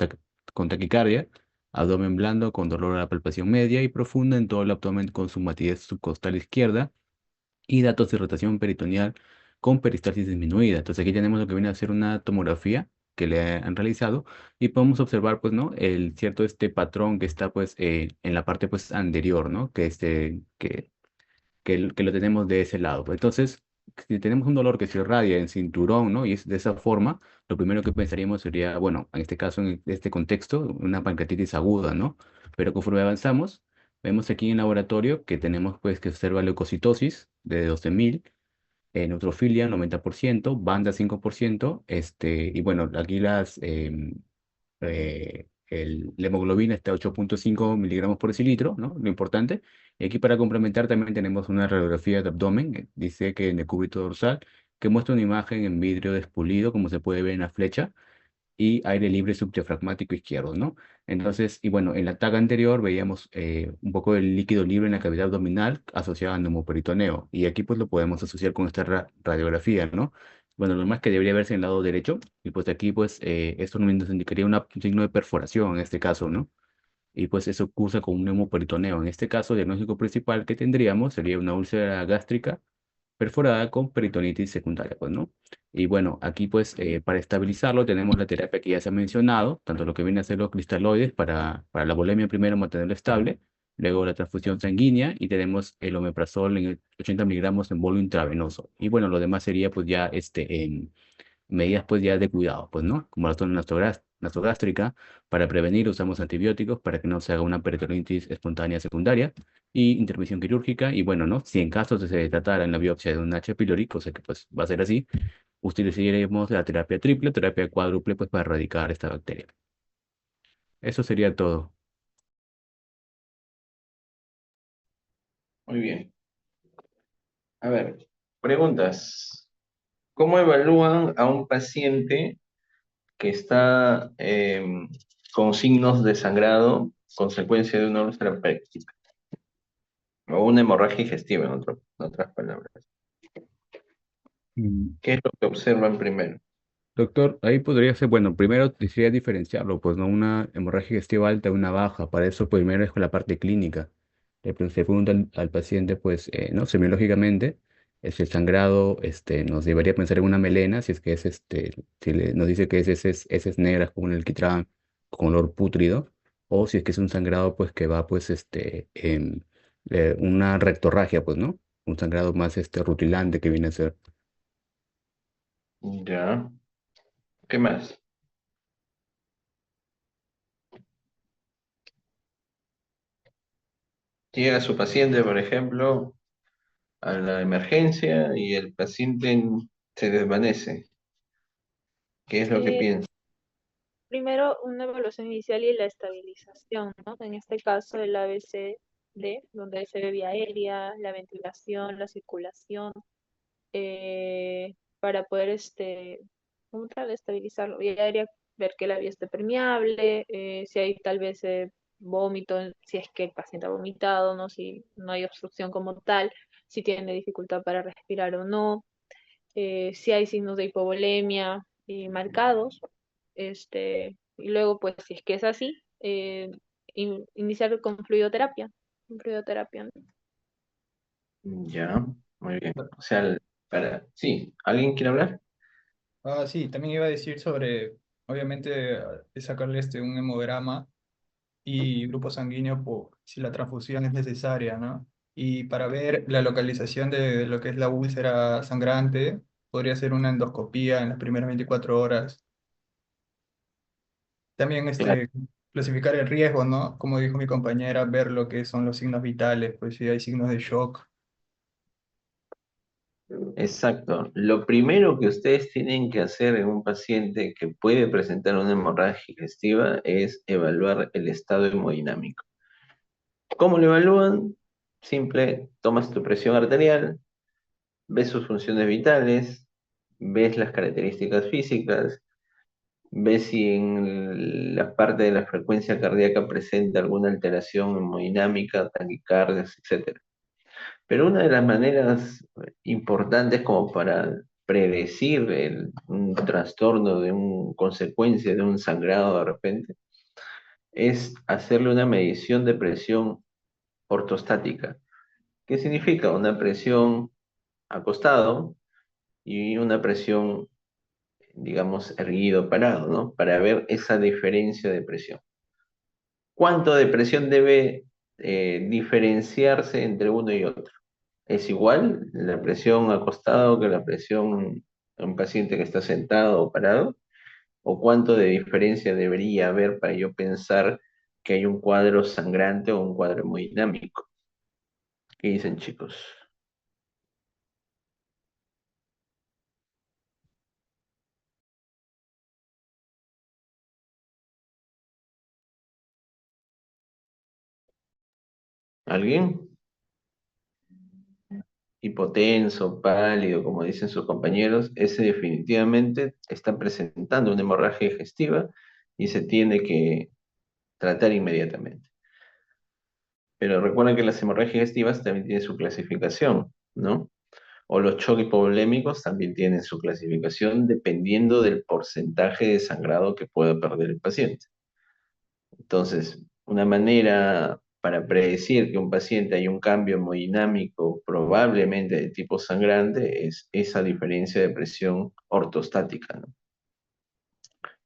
con taquicardia, abdomen blando con dolor a la palpación media y profunda en todo el abdomen con su matidez subcostal izquierda, y datos de rotación peritoneal con peristalsis disminuida. Entonces aquí tenemos lo que viene a ser una tomografía que le han realizado y podemos observar, pues, ¿no? El cierto patrón que está, pues, en la parte, pues, anterior, ¿no? Que lo tenemos de ese lado. Pues, entonces, si tenemos un dolor que se irradia en cinturón, ¿no? Y es de esa forma, lo primero que pensaríamos sería, bueno, en este caso, en este contexto, una pancreatitis aguda, ¿no? Pero conforme avanzamos, vemos aquí en el laboratorio que tenemos, pues, que observa leucocitosis de 12.000, neutrofilia 90%, banda 5%, y bueno, aquí la hemoglobina está a 8.5 miligramos por decilitro, ¿no? Lo importante. Y aquí para complementar también tenemos una radiografía de abdomen, dice que en el cúbito dorsal, que muestra una imagen en vidrio despulido, como se puede ver en la flecha, y aire libre subdiafragmático izquierdo, ¿no? Entonces, y bueno, en la tag anterior veíamos un poco del líquido libre en la cavidad abdominal asociado al neumoperitoneo, y aquí pues lo podemos asociar con esta radiografía, ¿no? Bueno, lo más que debería verse en el lado derecho, y pues aquí pues esto nos indicaría un signo de perforación en este caso, ¿no? Y pues eso cursa con un neumoperitoneo. En este caso, el diagnóstico principal que tendríamos sería una úlcera gástrica perforada con peritonitis secundaria, pues, ¿no? Y bueno, aquí pues para estabilizarlo tenemos la terapia que ya se ha mencionado, tanto lo que viene a ser los cristaloides para la bulimia primero mantenerlo estable, luego la transfusión sanguínea y tenemos el omeprazol en 80 miligramos en bolo intravenoso. Y bueno, lo demás sería pues ya medidas pues ya de cuidado, pues, ¿no? Como la zona nasogástrica, para prevenir usamos antibióticos para que no se haga una peritonitis espontánea secundaria y intervención quirúrgica. Y bueno, ¿no? Si en caso de se tratara en la biopsia de un H. pylori, cosa que pues va a ser así, utilizaremos la terapia triple, terapia cuádruple, pues para erradicar esta bacteria. Eso sería todo. Muy bien. A ver, preguntas. ¿Cómo evalúan a un paciente que está con signos de sangrado, consecuencia de una úlcera péptica o una hemorragia digestiva, en otras palabras? Mm. ¿Qué es lo que observan primero? Doctor, ahí podría ser, bueno, primero quisiera diferenciarlo, pues no una hemorragia digestiva alta y una baja. Para eso primero es con la parte clínica. Se pregunta al paciente, pues, ¿no? Semiológicamente, si el sangrado, nos llevaría a pensar en una melena, si es que es, nos dice que es negras como en el quitrán, con olor pútrido, o si es que es un sangrado, pues, que va, pues, en una rectorragia, pues, ¿no? Un sangrado más, rutilante que viene a ser. Ya. ¿Qué más? Llega su paciente, por ejemplo, a la emergencia y el paciente se desvanece. ¿Qué es lo que Eh, piensa? Primero, una evaluación inicial y la estabilización, ¿no? En este caso, el ABCD, donde se ve vía aérea, la ventilación, la circulación, para poder, como tal, estabilizarlo. Vía aérea, ver que la vía esté permeable, si hay tal vez vómito, si es que el paciente ha vomitado, ¿no? Si no hay obstrucción como tal, si tiene dificultad para respirar o no, si hay signos de hipovolemia marcados, y luego, pues, si es que es así, iniciar con fluidoterapia, ¿no? Ya, muy bien. O sea, Sí, ¿alguien quiere hablar? Sí, también iba a decir sobre, obviamente, sacarle un hemograma y grupo sanguíneo por si la transfusión es necesaria, ¿no? Y para ver la localización de lo que es la úlcera sangrante, podría ser una endoscopía en las primeras 24 horas. También Claro. clasificar el riesgo, ¿no? Como dijo mi compañera, ver lo que son los signos vitales, pues si hay signos de shock. Exacto. Lo primero que ustedes tienen que hacer en un paciente que puede presentar una hemorragia digestiva es evaluar el estado hemodinámico. ¿Cómo lo evalúan? Simple, tomas tu presión arterial, ves sus funciones vitales, ves las características físicas, ves si en la parte de la frecuencia cardíaca presenta alguna alteración hemodinámica, taquicardias, etc. Pero una de las maneras importantes como para predecir un trastorno de un consecuencia de un sangrado de repente es hacerle una medición de presión ortostática. ¿Qué significa? Una presión acostado y una presión, digamos, erguido, parado, ¿no? Para ver esa diferencia de presión. ¿Cuánto de presión debe diferenciarse entre uno y otro? ¿Es igual la presión acostado que la presión en un paciente que está sentado o parado? ¿O cuánto de diferencia debería haber para yo pensar que hay un cuadro sangrante o un cuadro hemodinámico? ¿Qué dicen, chicos? ¿Alguien? Hipotenso, pálido, como dicen sus compañeros, ese definitivamente está presentando una hemorragia digestiva y se tiene que tratar inmediatamente. Pero recuerden que las hemorragias digestivas también tienen su clasificación, ¿no? O los choques hipovolémicos también tienen su clasificación dependiendo del porcentaje de sangrado que pueda perder el paciente. Entonces, una manera para predecir que un paciente hay un cambio hemodinámico probablemente de tipo sangrante es esa diferencia de presión ortostática, ¿no?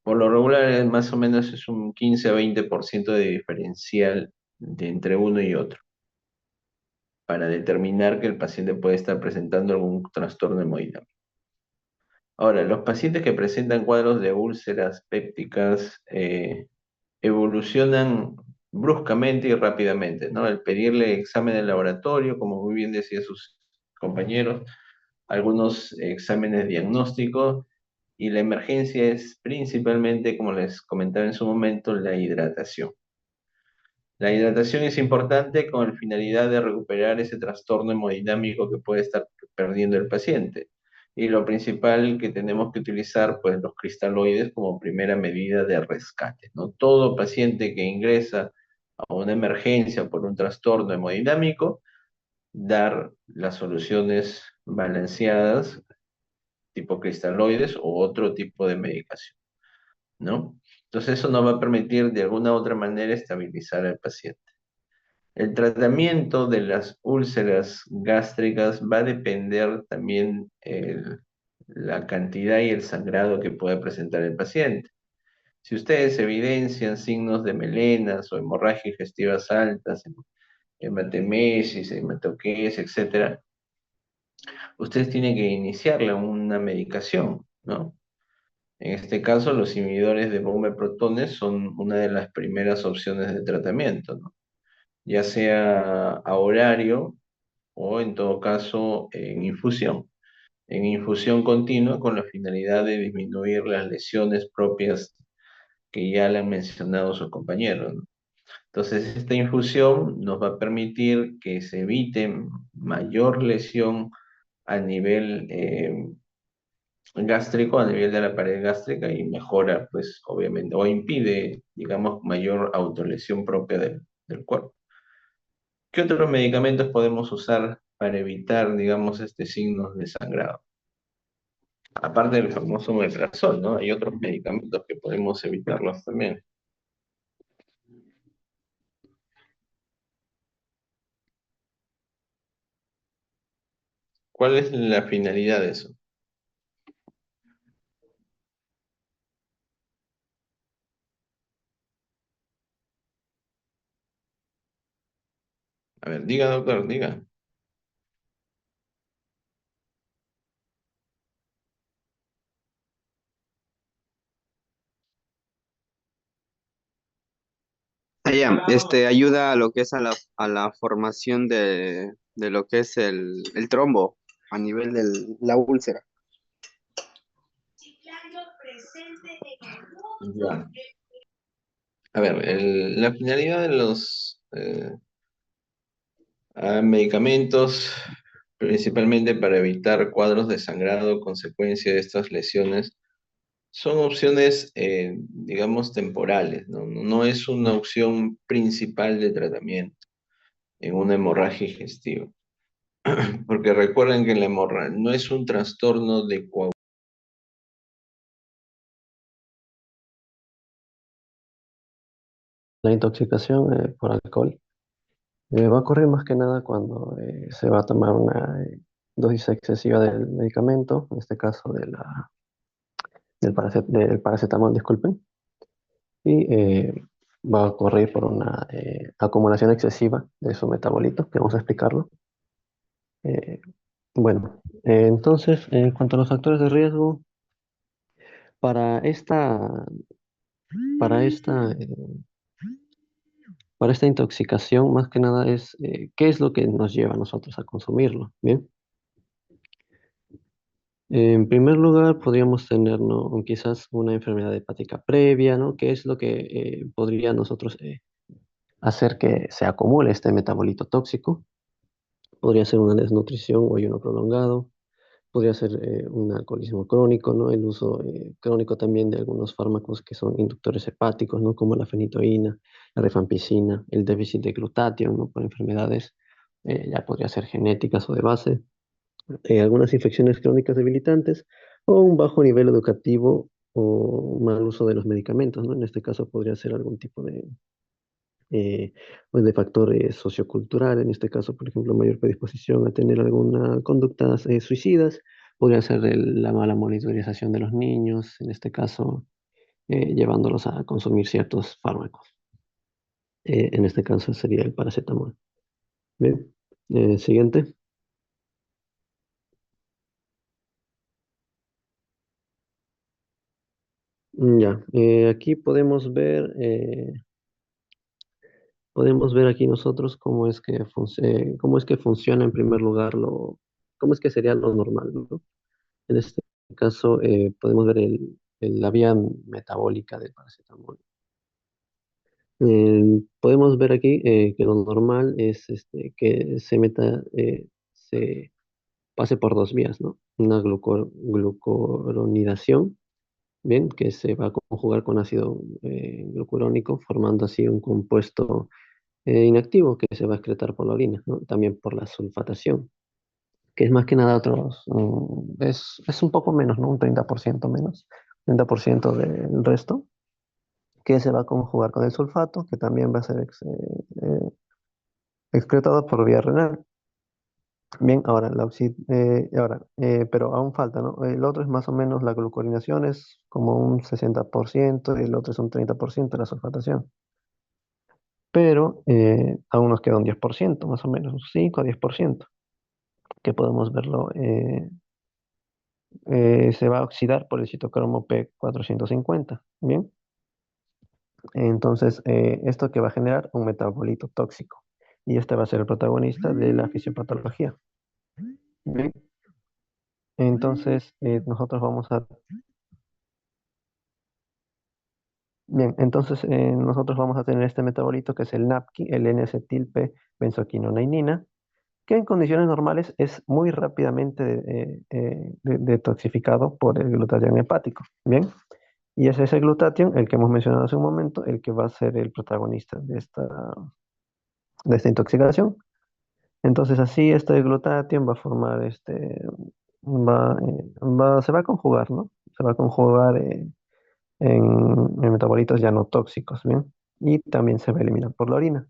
Por lo regular, más o menos es un 15 a 20% de diferencial entre uno y otro, para determinar que el paciente puede estar presentando algún trastorno hemodinámico. Ahora, los pacientes que presentan cuadros de úlceras pépticas evolucionan bruscamente y rápidamente, ¿no? El pedirle examen de laboratorio, como muy bien decían sus compañeros, algunos exámenes diagnósticos, y la emergencia es principalmente, como les comentaba en su momento, la hidratación. La hidratación es importante con la finalidad de recuperar ese trastorno hemodinámico que puede estar perdiendo el paciente. Y lo principal que tenemos que utilizar, pues los cristaloides como primera medida de rescate, ¿no? Todo paciente que ingresa a una emergencia por un trastorno hemodinámico, dar las soluciones balanceadas, tipo cristaloides o otro tipo de medicación, ¿no? Entonces eso nos va a permitir de alguna u otra manera estabilizar al paciente. El tratamiento de las úlceras gástricas va a depender también la cantidad y el sangrado que pueda presentar el paciente. Si ustedes evidencian signos de melenas o hemorragias digestivas altas, hematemesis, hematoquesis, etcétera, ustedes tienen que iniciarle una medicación, ¿no? En este caso, los inhibidores de bomba de protones son una de las primeras opciones de tratamiento, ¿no? Ya sea a horario o en todo caso en infusión continua con la finalidad de disminuir las lesiones propias que ya le han mencionado sus compañeros, ¿no? Entonces, esta infusión nos va a permitir que se evite mayor lesión a nivel gástrico, a nivel de la pared gástrica y mejora, pues, obviamente, o impide, digamos, mayor autolesión propia del cuerpo. ¿Qué otros medicamentos podemos usar para evitar, digamos, este signos de sangrado? Aparte del famoso omeprazol, ¿no? Hay otros medicamentos que podemos evitarlos también. ¿Cuál es la finalidad de eso? A ver, diga, doctor, diga. Ya, ayuda a lo que es a la formación de lo que es el trombo a nivel de la úlcera. Ya. A ver, la finalidad de los medicamentos, principalmente para evitar cuadros de sangrado, consecuencia de estas lesiones, son opciones, digamos, temporales, ¿no? No es una opción principal de tratamiento en una hemorragia digestiva. Porque recuerden que la hemorragia no es un trastorno de coagulación. La intoxicación por alcohol va a ocurrir más que nada cuando se va a tomar una dosis excesiva del medicamento, en este caso del paracetamol, disculpen, y va a ocurrir por una acumulación excesiva de su metabolito, que vamos a explicarlo. Eh, bueno, entonces, en cuanto a los factores de riesgo, para esta, para esta Para esta intoxicación, más que nada es qué es lo que nos lleva a nosotros a consumirlo. Bien, en primer lugar, podríamos tener, ¿no?, quizás una enfermedad hepática previa, ¿no? ¿Qué es lo que podría nosotros hacer que se acumule este metabolito tóxico? Podría ser una desnutrición o ayuno prolongado. Podría ser un alcoholismo crónico, ¿no? El uso crónico también de algunos fármacos que son inductores hepáticos, ¿no? Como la fenitoína, la rifampicina, el déficit de glutatión, ¿no? Por enfermedades ya podría ser genéticas o de base, algunas infecciones crónicas debilitantes o un bajo nivel educativo o un mal uso de los medicamentos, ¿no? En este caso podría ser algún tipo pues de factor sociocultural, en este caso, por ejemplo, mayor predisposición a tener alguna conductas suicidas, podría ser la mala monitorización de los niños, en este caso, llevándolos a consumir ciertos fármacos. En este caso sería el paracetamol. Bien, siguiente. Ya, aquí podemos ver aquí nosotros cómo es que funciona en primer lugar cómo es que sería lo normal, ¿no? En este caso, podemos ver la vía metabólica del paracetamol. Podemos ver aquí que lo normal es que se pase por dos vías, ¿no? Una glucuronidación, bien, que se va a conjugar con ácido glucurónico, formando así un compuesto inactivo que se va a excretar por la orina, ¿no? También por la sulfatación, que es más que nada es un poco menos, ¿no? Un 30% menos, 30% del resto, que se va a conjugar con el sulfato, que también va a ser excretado por vía renal. Bien, ahora, pero aún falta, ¿no? El otro es más o menos la glucurinación, es como un 60% y el otro es un 30% de la sulfatación. Pero aún nos queda un 10% más o menos, un 5 a 10% que podemos verlo, se va a oxidar por el citocromo P450. Bien, entonces esto que va a generar un metabolito tóxico. Y este va a ser el protagonista de la fisiopatología. Bien, entonces nosotros vamos a tener este metabolito que es el NAPQI, el N-acetilpe benzoquinoneinina, que en condiciones normales es muy rápidamente detoxificado por el glutatión hepático. Bien, y es ese glutatión, el que hemos mencionado hace un momento, el que va a ser el protagonista de esta intoxicación. Entonces así este glutatión va a formar se va a conjugar, ¿no? Se va a conjugar en metabolitos ya no tóxicos, ¿bien? Y también se va a eliminar por la orina.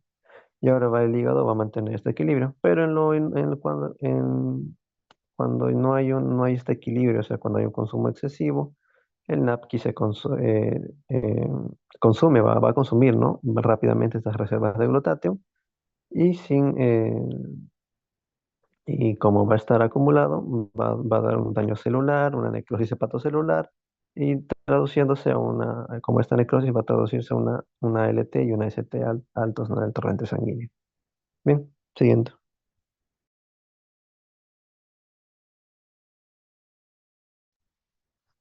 Y ahora el hígado va a mantener este equilibrio. Pero cuando no hay este equilibrio, o sea, cuando hay un consumo excesivo, el NAPQI consume, va a consumir, ¿no? Rápidamente estas reservas de glutatión y y como va a estar acumulado, va a dar un daño celular, una necrosis hepatocelular y traduciéndose como esta necrosis va a traducirse a una ALT y una ST altos, ¿no? En el torrente sanguíneo. Bien, siguiente.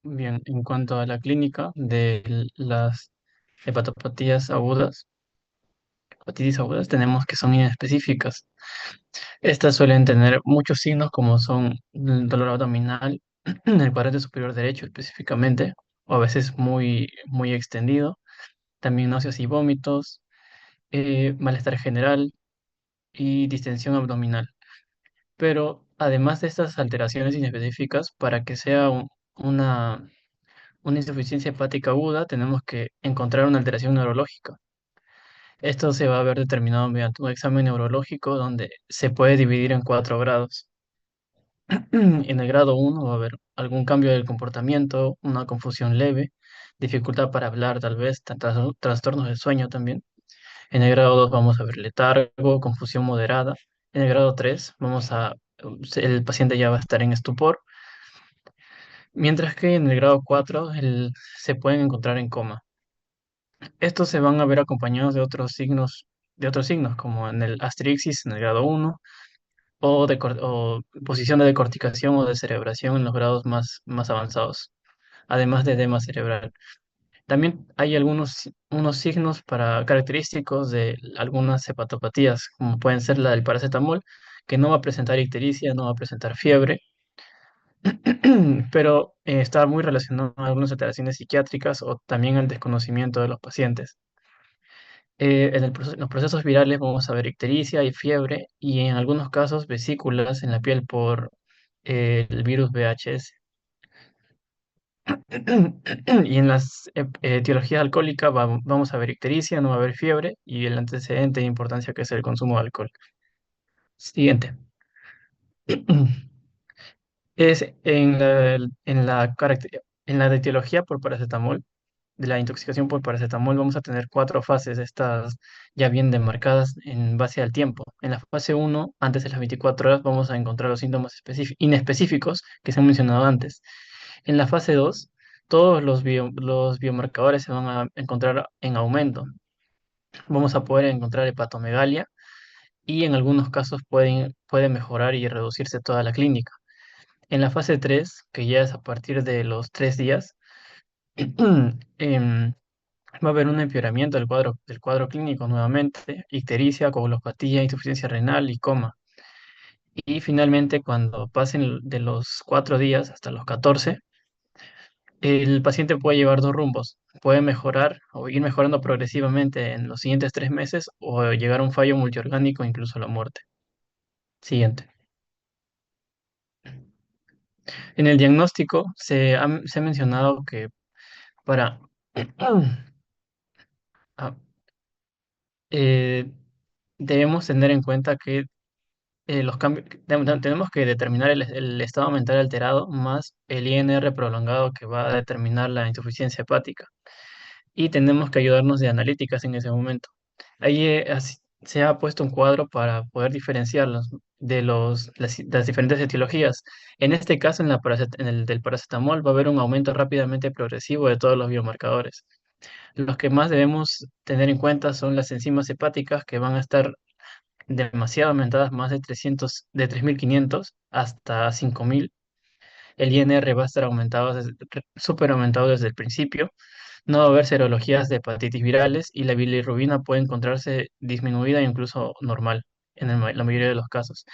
Bien, en cuanto a la clínica de las hepatopatías agudas, hepatitis agudas, tenemos que son inespecíficas. Estas suelen tener muchos signos como son el dolor abdominal, en el cuadrante superior derecho específicamente, o a veces muy, muy extendido, también náuseas y vómitos, malestar general y distensión abdominal. Pero además de estas alteraciones inespecíficas, para que sea una insuficiencia hepática aguda, tenemos que encontrar una alteración neurológica. Esto se va a ver determinado mediante un examen neurológico donde se puede dividir en 4 grados. En el grado 1 va a haber algún cambio del comportamiento, una confusión leve, dificultad para hablar tal vez, trastornos del sueño también. En el grado 2 vamos a ver letargo, confusión moderada. En el grado 3 el paciente ya va a estar en estupor, mientras que en el grado 4 se pueden encontrar en coma. Estos se van a ver acompañados de otros signos, como en el asterixis en el grado 1 o posición de decorticación o de cerebración en los grados más avanzados, además de edema cerebral. También hay unos signos característicos de algunas hepatopatías, como pueden ser la del paracetamol, que no va a presentar ictericia, no va a presentar fiebre, pero está muy relacionado a algunas alteraciones psiquiátricas o también al desconocimiento de los pacientes. En los procesos virales vamos a ver ictericia y fiebre y en algunos casos vesículas en la piel por el virus VHS. Y en las etiologías alcohólicas vamos a ver ictericia, no va a haber fiebre y el antecedente de importancia que es el consumo de alcohol. Siguiente. Es en la etiología por paracetamol, de la intoxicación por paracetamol, vamos a tener 4 fases, estas ya bien demarcadas en base al tiempo. En la fase 1, antes de las 24 horas, vamos a encontrar los síntomas inespecíficos que se han mencionado antes. En la fase 2 todos los biomarcadores se van a encontrar en aumento. Vamos a poder encontrar hepatomegalia y en algunos casos puede mejorar y reducirse toda la clínica. En la fase 3, que ya es a partir de los 3 días, em, va a haber un empeoramiento del cuadro clínico nuevamente, ictericia, coagulopatía, insuficiencia renal y coma. Y finalmente, cuando pasen de los 4 días hasta los 14, el paciente puede llevar dos rumbos. Puede mejorar o ir mejorando progresivamente en los siguientes 3 meses o llegar a un fallo multiorgánico, incluso la muerte. Siguiente. En el diagnóstico se ha mencionado que para ah, eh, debemos tener en cuenta que los cambios, tenemos que determinar el estado mental alterado más el INR prolongado que va a determinar la insuficiencia hepática. Y tenemos que ayudarnos de analíticas en ese momento. Ahí se ha puesto un cuadro para poder diferenciarlos de las diferentes etiologías. En este caso, en el del paracetamol, va a haber un aumento rápidamente progresivo de todos los biomarcadores. Los que más debemos tener en cuenta son las enzimas hepáticas, que van a estar demasiado aumentadas, más de 300, de 3.500 hasta 5.000. El INR va a estar súper aumentado desde el principio. No va a haber serologías de hepatitis virales y la bilirrubina puede encontrarse disminuida e incluso normal en la mayoría de los casos.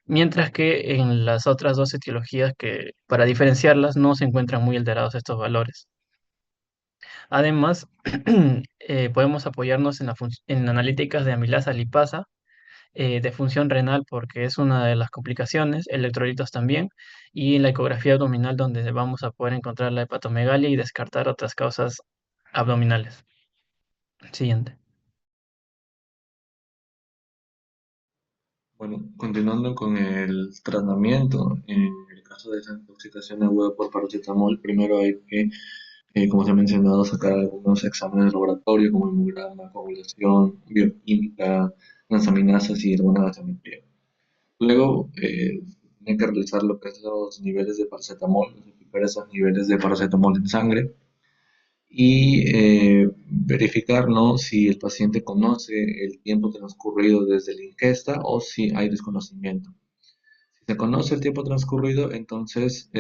Mientras que en las otras dos etiologías, que para diferenciarlas no se encuentran muy alterados estos valores. Además, podemos apoyarnos en analíticas de amilasa lipasa, de función renal, porque es una de las complicaciones, electrolitos también, y en la ecografía abdominal, donde vamos a poder encontrar la hepatomegalia y descartar otras causas abdominales. Siguiente. Bueno, continuando con el tratamiento, en el caso de esa intoxicación aguda por paracetamol, primero hay que, como se ha mencionado, sacar algunos exámenes de laboratorio como hemograma, coagulación, bioquímica, transaminasas y alguna gasometría. Luego, tiene que realizar lo que es los niveles de paracetamol, verificar esos niveles de paracetamol en sangre y verificar, ¿no?, si el paciente conoce el tiempo transcurrido desde la ingesta o si hay desconocimiento. Si se conoce el tiempo transcurrido, entonces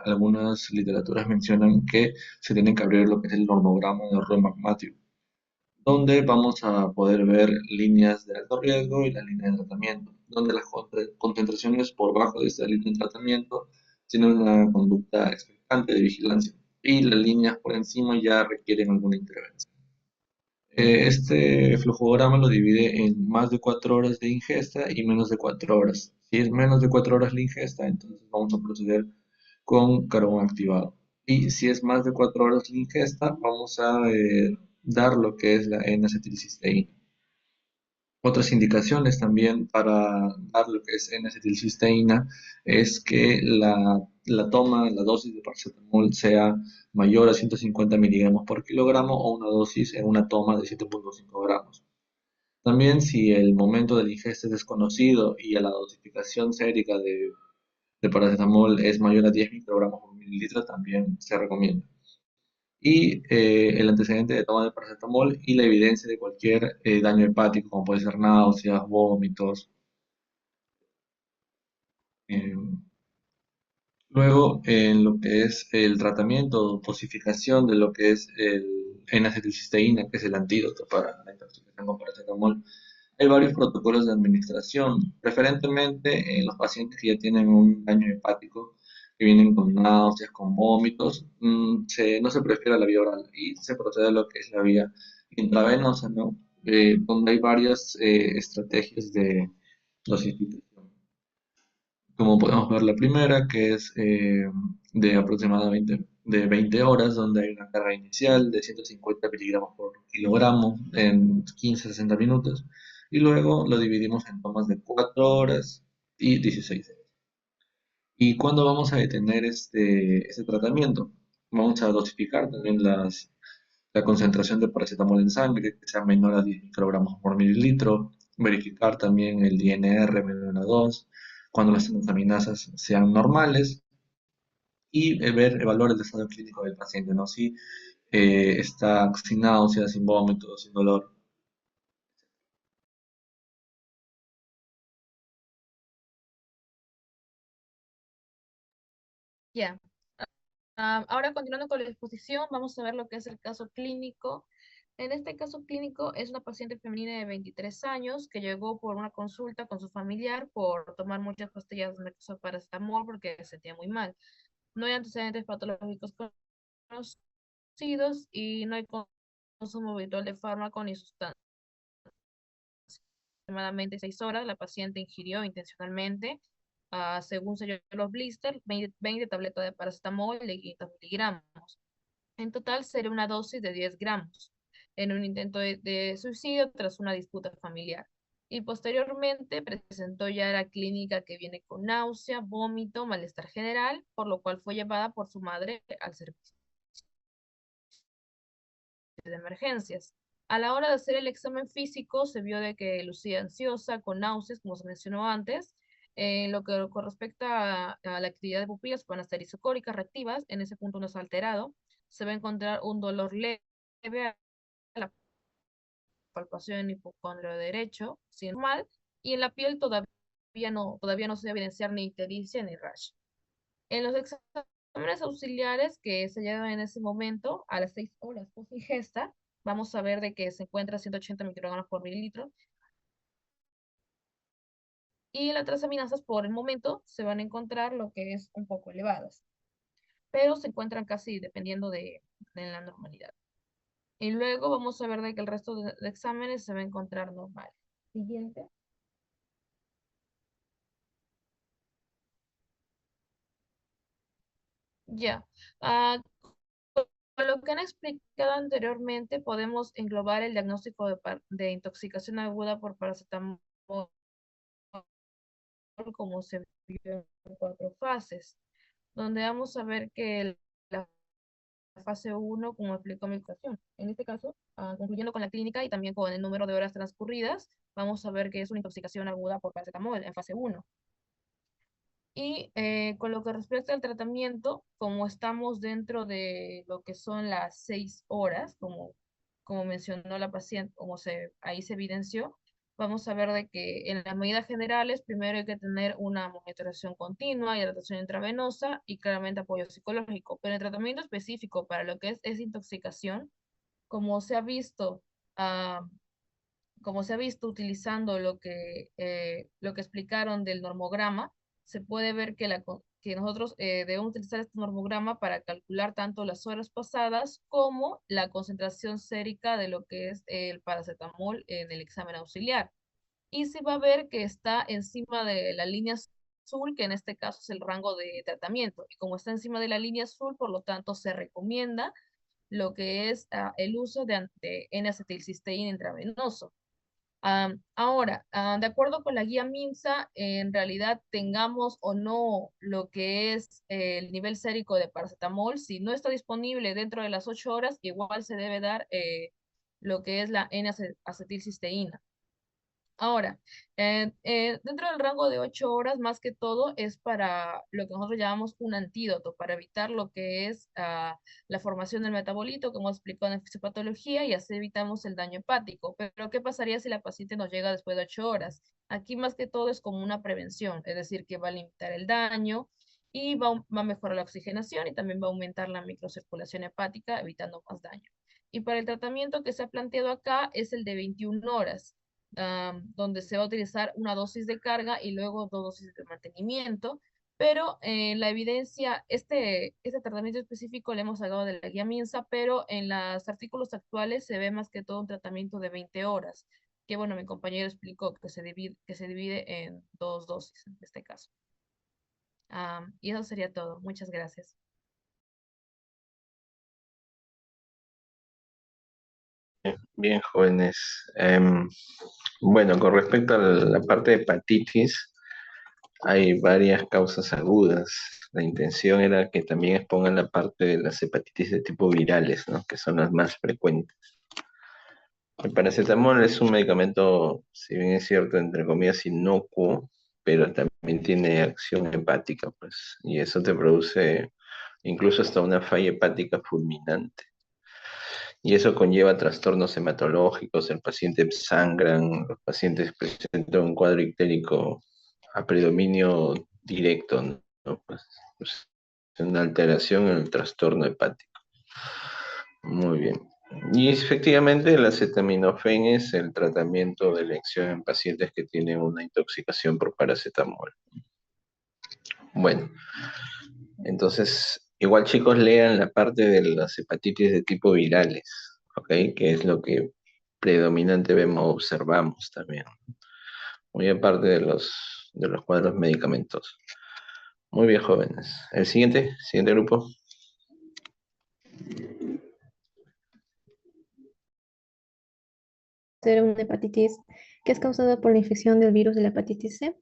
algunas literaturas mencionan que se tiene que abrir lo que es el normograma de Roy-McMathew, donde vamos a poder ver líneas de alto riesgo y la línea de tratamiento, donde las concentraciones por bajo de esta línea de tratamiento tienen una conducta expectante de vigilancia y las líneas por encima ya requieren alguna intervención. Este flujograma lo divide en más de 4 horas de ingesta y menos de 4 horas. Si es menos de 4 horas la ingesta, entonces vamos a proceder con carbón activado. Y si es más de 4 horas la ingesta, vamos a dar lo que es la N-acetilcisteína. Otras indicaciones también para dar lo que es N-acetilcisteína es que la dosis de paracetamol sea mayor a 150 miligramos por kilogramo o una dosis en una toma de 7,5 gramos. También, si el momento de la ingesta es desconocido y a la dosificación sérica de paracetamol es mayor a 10 microgramos por mililitro, también se recomienda. Y el antecedente de toma de paracetamol y la evidencia de cualquier daño hepático, como puede ser náuseas, vómitos. eh, Luego, en lo que es el tratamiento o dosificación de lo que es el N-acetilcisteína, que es el antídoto para la intoxicación con paracetamol, hay varios protocolos de administración, preferentemente en los pacientes que ya tienen un daño hepático, que vienen con náuseas, con vómitos, no se prefiere la vía oral y se procede a lo que es la vía intravenosa, ¿no? Donde hay varias estrategias de dosificación. Como podemos ver la primera, que es de aproximadamente de 20 horas, donde hay una carga inicial de 150 miligramos por kilogramo en 15-60 minutos, y luego lo dividimos en tomas de 4 horas y 16 horas. ¿Y cuándo vamos a detener este tratamiento? Vamos a dosificar también la concentración de paracetamol en sangre, que sea menor a 10 microgramos por mililitro, verificar también el INR menor a 2, cuando las transaminasas sean normales, y evaluar el estado clínico del paciente, ¿no? Si está sin náuseas, sin vómitos, sin dolor. Ya. Ahora, continuando con la exposición, vamos a ver lo que es el caso clínico. En este caso clínico es una paciente femenina de 23 años que llegó por una consulta con su familiar por tomar muchas pastillas de paracetamol porque se sentía muy mal. No hay antecedentes patológicos conocidos y no hay consumo habitual de fármaco ni sustancia. Aproximadamente 6 horas, la paciente ingirió intencionalmente, según se dio los blisters, 20 tabletas de paracetamol de 500 miligramos. En total sería una dosis de 10 gramos en un intento de suicidio tras una disputa familiar. Y posteriormente presentó ya la clínica que viene con náusea, vómito, malestar general, por lo cual fue llevada por su madre al servicio de emergencias. A la hora de hacer el examen físico, se vio de que lucía ansiosa, con náuseas, como se mencionó antes. En lo que con respecto a la actividad de pupilas, van a estar isocóricas reactivas, en ese punto no es alterado. Se va a encontrar un dolor leve a la palpación hipocondrio derecho, sin normal, y en la piel todavía no se va a evidenciar ni ictericia ni rash. En los exámenes auxiliares que se llevan en ese momento, a las 6 horas post ingesta, vamos a ver de que se encuentra 180 microgramos por mililitro. Y las transaminasas por el momento se van a encontrar lo que es un poco elevadas, pero se encuentran casi dependiendo de la normalidad. Y luego vamos a ver de que el resto de exámenes se va a encontrar normal. Siguiente. Ya. Ah, con lo que han explicado anteriormente, podemos englobar el diagnóstico de intoxicación aguda por paracetamol como se vio en 4 fases, donde vamos a ver que la fase 1, como explicó mi ocasión, en este caso, concluyendo con la clínica y también con el número de horas transcurridas, vamos a ver que es una intoxicación aguda por paracetamol en fase 1. Y con lo que respecta al tratamiento, como estamos dentro de lo que son las 6 horas, como mencionó la paciente, ahí se evidenció, vamos a ver de que en las medidas generales, primero hay que tener una monitorización continua, hidratación intravenosa y claramente apoyo psicológico. Pero el tratamiento específico para lo que es intoxicación, como se ha visto, ah, como se ha visto utilizando lo que explicaron del normograma, se puede ver que nosotros debemos utilizar este normograma para calcular tanto las horas pasadas como la concentración sérica de lo que es el paracetamol en el examen auxiliar. Y se va a ver que está encima de la línea azul, que en este caso es el rango de tratamiento. Y como está encima de la línea azul, por lo tanto, se recomienda lo que es el uso de N-acetilcisteína intravenoso. Ahora, de acuerdo con la guía MINSA, en realidad tengamos o no lo que es el nivel sérico de paracetamol, si no está disponible dentro de las 8 horas, igual se debe dar lo que es la N-acetilcisteína. Ahora, dentro del rango de 8 horas, más que todo, es para lo que nosotros llamamos un antídoto, para evitar lo que es la formación del metabolito, como explicado en fisiopatología, y así evitamos el daño hepático. Pero, ¿qué pasaría si la paciente nos llega después de 8 horas? Aquí, más que todo, es como una prevención, es decir, que va a limitar el daño y va a mejorar la oxigenación y también va a aumentar la microcirculación hepática, evitando más daño. Y para el tratamiento que se ha planteado acá es el de 21 horas donde se va a utilizar una dosis de carga y luego 2 dosis de mantenimiento, pero la evidencia, este tratamiento específico le hemos sacado de la guía MINSA, pero en los artículos actuales se ve más que todo un tratamiento de 20 horas, que bueno, mi compañero explicó que se divide en 2 dosis en este caso. Y eso sería todo. Muchas gracias. Bien, jóvenes. Bueno, con respecto a la parte de hepatitis, hay varias causas agudas. La intención era que también expongan la parte de las hepatitis de tipo virales, ¿no? Que son las más frecuentes. El paracetamol es un medicamento, si bien es cierto, entre comillas, inocuo, pero también tiene acción hepática, pues, y eso te produce incluso hasta una falla hepática fulminante. Y eso conlleva trastornos hematológicos, el paciente sangran, los pacientes presentan un cuadro ictérico a predominio directo, ¿no? Pues, una alteración en el trastorno hepático. Muy bien. Y efectivamente el acetaminofén es el tratamiento de elección en pacientes que tienen una intoxicación por paracetamol. Bueno, entonces, igual chicos lean la parte de las hepatitis de tipo virales, ¿ok? Que es lo que predominante observamos también, muy aparte de los cuadros medicamentosos. Muy bien, jóvenes. El siguiente grupo. Ser una hepatitis que es causada por la infección del virus de la hepatitis C,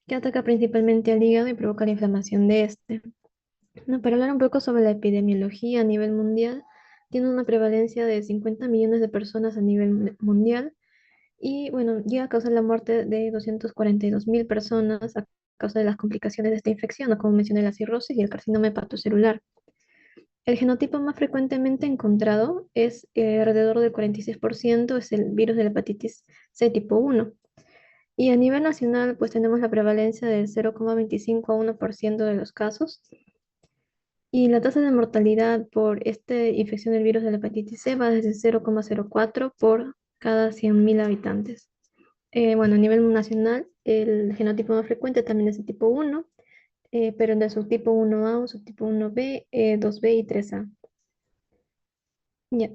que ataca principalmente al hígado y provoca la inflamación de este. No, para hablar un poco sobre la epidemiología a nivel mundial, tiene una prevalencia de 50 millones de personas a nivel mundial y bueno, llega a causar la muerte de 242.000 personas a causa de las complicaciones de esta infección, ¿no? Como mencioné, la cirrosis y el carcinoma hepatocelular. El genotipo más frecuentemente encontrado es alrededor del 46%, es el virus de la hepatitis C tipo 1. Y a nivel nacional, pues tenemos la prevalencia del 0,25 a 1% de los casos. Y la tasa de mortalidad por esta infección del virus de la hepatitis C va desde 0,04 por cada 100.000 habitantes. Bueno, a nivel nacional, el genotipo más frecuente también es el tipo 1, pero de subtipo 1A, un subtipo 1B, 2B y 3A. Ya,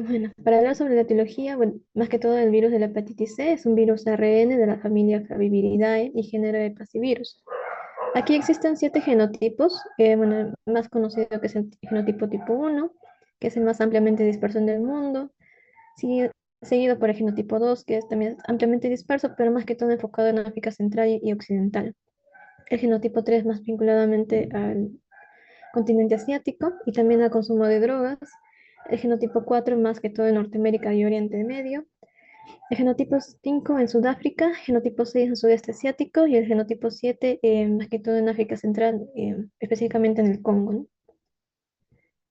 bueno, para hablar sobre la etiología, bueno, más que todo el virus de la hepatitis C es un virus ARN de la familia Flaviviridae y género Hepacivirus. Aquí existen 7 genotipos, bueno, el más conocido que es el genotipo tipo 1, que es el más ampliamente disperso en el mundo, seguido por el genotipo 2, que es también ampliamente disperso, pero más que todo enfocado en África Central y Occidental. El genotipo 3 más vinculadamente al continente asiático y también al consumo de drogas. El genotipo 4 más que todo en Norteamérica y Oriente Medio. El genotipo 5 en Sudáfrica, genotipo 6 en Sudeste Asiático y el genotipo 7 más que todo en África Central, específicamente en el Congo, ¿no?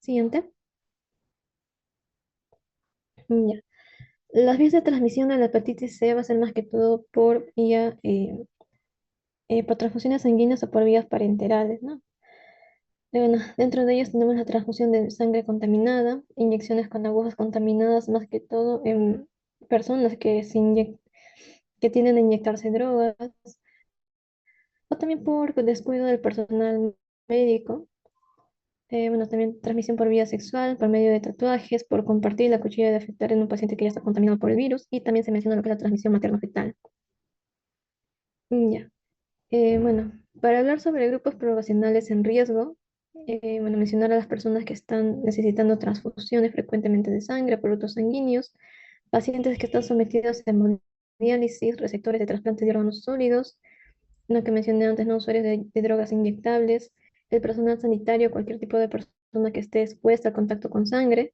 Siguiente. Ya. Las vías de transmisión de la hepatitis C va a ser más que todo por transfusiones sanguíneas o por vías parenterales, ¿no? Bueno, dentro de ellas tenemos la transfusión de sangre contaminada, inyecciones con agujas contaminadas, más que todo en personas que tienden a inyectarse drogas, o también por descuido del personal médico. Bueno, también transmisión por vía sexual, por medio de tatuajes, por compartir la cuchilla de afectar en un paciente que ya está contaminado por el virus, y también se menciona lo que es la transmisión materno-fetal. Ya. Bueno, para hablar sobre grupos poblacionales en riesgo, bueno, mencionar a las personas que están necesitando transfusiones frecuentemente de sangre, productos sanguíneos, pacientes que están sometidos a hemodiálisis, receptores de trasplante de órganos sólidos, lo que mencioné antes, no usuarios de drogas inyectables, el personal sanitario, cualquier tipo de persona que esté expuesta al contacto con sangre,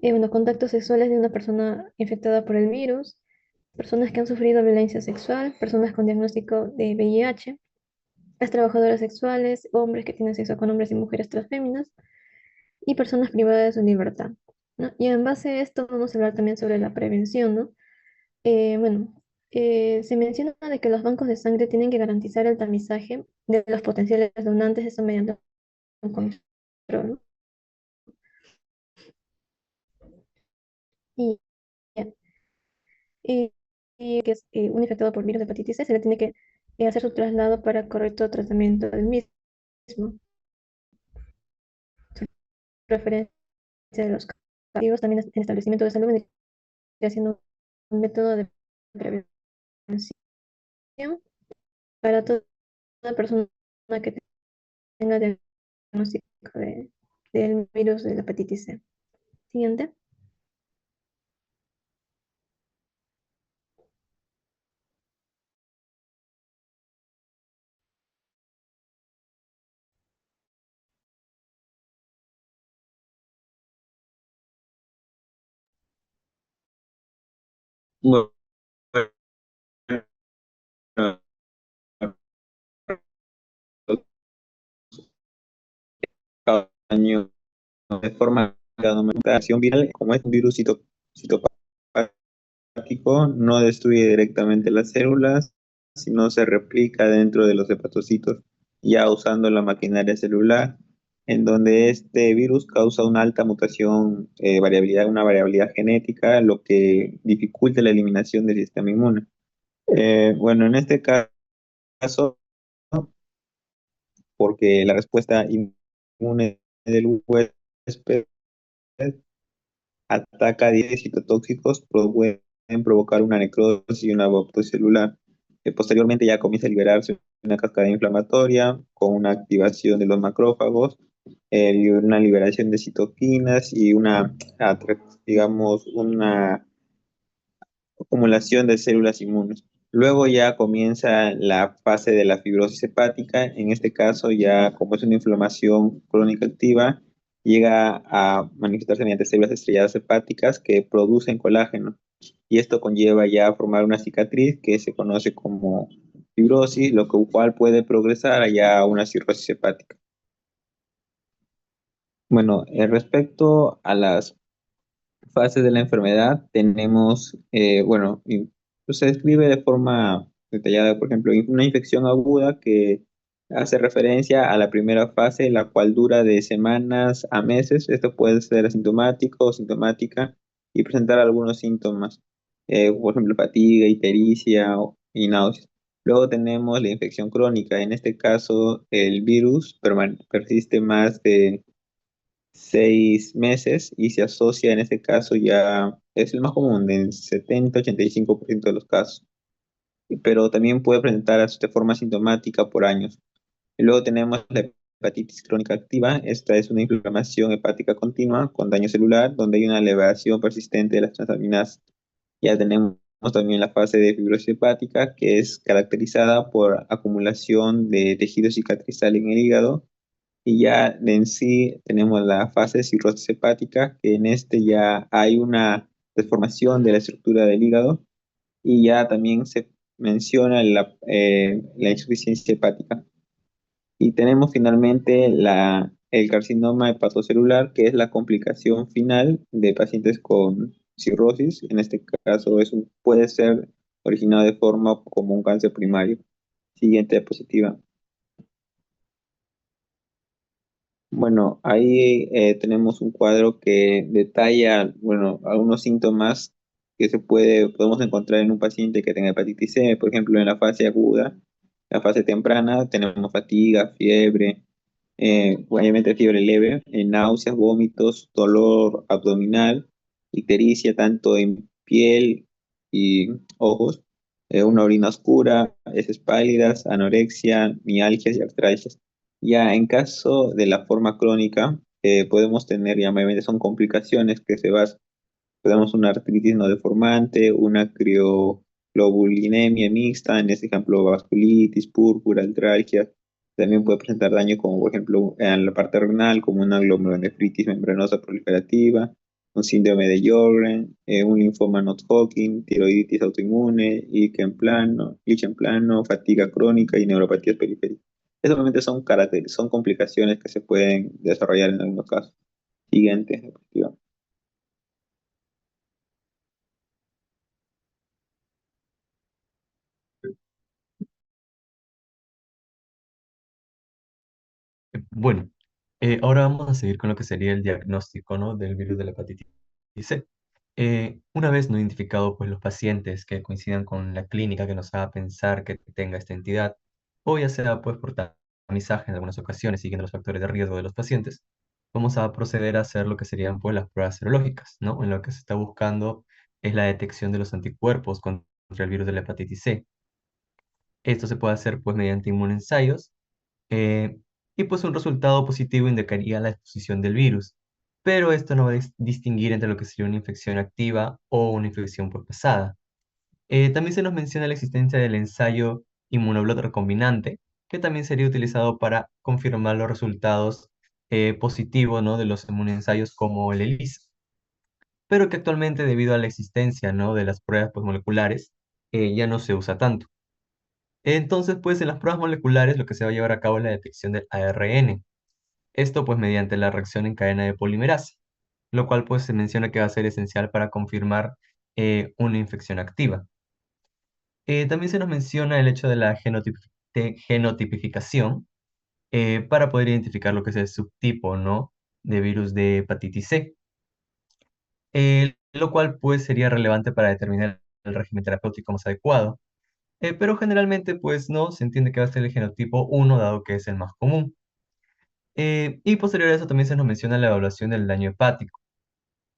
bueno, contactos sexuales de una persona infectada por el virus, personas que han sufrido violencia sexual, personas con diagnóstico de VIH, las trabajadoras sexuales, hombres que tienen sexo con hombres y mujeres transféminas, y personas privadas de su libertad, ¿no? Y en base a esto vamos a hablar también sobre la prevención, ¿no? Bueno, se menciona de que los bancos de sangre tienen que garantizar el tamizaje de los potenciales donantes, eso mediante un control, ¿no? Y, y, y que es un infectado por virus de hepatitis C, se le tiene que hacer su traslado para correcto tratamiento del mismo. Referencia de los casos también en establecimiento de salud, haciendo un método de prevención para toda persona que tenga diagnóstico del virus de la hepatitis C. Siguiente. Bueno, daño de forma de aumentación viral, como es un virus citopático, no destruye directamente las células, sino se replica dentro de los hepatocitos, ya usando la maquinaria celular, en donde este virus causa una alta mutación, variabilidad, una variabilidad genética, lo que dificulta la eliminación del sistema inmune. Bueno, en este caso, porque la respuesta inmune del huésped ataca a 10 citotóxicos, pueden provocar una necrosis y una apoptosis celular. Posteriormente ya comienza a liberarse una cascada inflamatoria con una activación de los macrófagos, y una liberación de citoquinas y digamos, una acumulación de células inmunes. Luego ya comienza la fase de la fibrosis hepática. En este caso, ya como es una inflamación crónica activa, llega a manifestarse mediante células estrelladas hepáticas que producen colágeno. Y esto conlleva ya a formar una cicatriz que se conoce como fibrosis, lo cual puede progresar ya a una cirrosis hepática. Bueno, respecto a las fases de la enfermedad tenemos, bueno, pues, se describe de forma detallada, por ejemplo, una infección aguda que hace referencia a la primera fase, la cual dura de semanas a meses. Esto puede ser asintomático o sintomática y presentar algunos síntomas, por ejemplo, fatiga, ictericia y náuseas. Luego tenemos la infección crónica. En este caso, el virus persiste más de 6 meses y se asocia en este caso ya, es el más común, en 70-85% de los casos, pero también puede presentarse de forma sintomática por años. Y luego tenemos la hepatitis crónica activa. Esta es una inflamación hepática continua con daño celular, donde hay una elevación persistente de las transaminasas. Ya tenemos también la fase de fibrosis hepática, que es caracterizada por acumulación de tejido cicatrizal en el hígado, y ya en sí tenemos la fase de cirrosis hepática, que en este ya hay una deformación de la estructura del hígado y ya también se menciona la insuficiencia hepática. Y tenemos finalmente el carcinoma hepatocelular, que es la complicación final de pacientes con cirrosis. En este caso puede ser originado de forma como un cáncer primario. Siguiente diapositiva. Bueno, ahí tenemos un cuadro que detalla, bueno, algunos síntomas que podemos encontrar en un paciente que tenga hepatitis C. Por ejemplo, en la fase aguda, la fase temprana, tenemos fatiga, fiebre, obviamente fiebre leve, náuseas, vómitos, dolor abdominal, ictericia tanto en piel y ojos, una orina oscura, heces pálidas, anorexia, mialgias y artralgias. Ya en caso de la forma crónica, podemos tener, ya mayormente son complicaciones que tenemos una artritis no deformante, una crioglobulinemia mixta, en este ejemplo vasculitis, púrpura, artralgia. También puede presentar daño como por ejemplo en la parte renal, como una glomerulonefritis membranosa proliferativa, un síndrome de Sjögren, un linfoma no-Hodgkin, tiroiditis autoinmune, lichen plano, fatiga crónica y neuropatías periféricas. Esas obviamente son caracteres, son complicaciones que se pueden desarrollar en algunos casos. Siguiente diapositiva. Bueno, ahora vamos a seguir con lo que sería el diagnóstico, ¿no?, del virus de la hepatitis C. Una vez no identificado, pues los pacientes que coincidan con la clínica que nos haga pensar que tenga esta entidad, o ya sea pues por tamizaje en algunas ocasiones, siguiendo los factores de riesgo de los pacientes, vamos a proceder a hacer lo que serían pues las pruebas serológicas, ¿no? En lo que se está buscando es la detección de los anticuerpos contra el virus de la hepatitis C. Esto se puede hacer pues mediante inmunoensayos, eh, y pues un resultado positivo indicaría la exposición del virus. Pero esto no va a distinguir entre lo que sería una infección activa o una infección pues pasada. También se nos menciona la existencia del ensayo inmunoblot recombinante, que también sería utilizado para confirmar los resultados positivos, ¿no?, de los inmunoensayos como el ELISA, pero que actualmente debido a la existencia, ¿no?, de las pruebas pues, moleculares, ya no se usa tanto. Entonces, pues en las pruebas moleculares lo que se va a llevar a cabo es la detección del ARN. Esto pues mediante la reacción en cadena de polimerasa, lo cual pues se menciona que va a ser esencial para confirmar una infección activa. También se nos menciona el hecho de la genotipificación para poder identificar lo que es el subtipo, ¿no? de virus de hepatitis C, lo cual pues sería relevante para determinar el régimen terapéutico más adecuado. Pero generalmente pues no, se entiende que va a ser el genotipo 1 dado que es el más común. Y posterior a eso también se nos menciona la evaluación del daño hepático.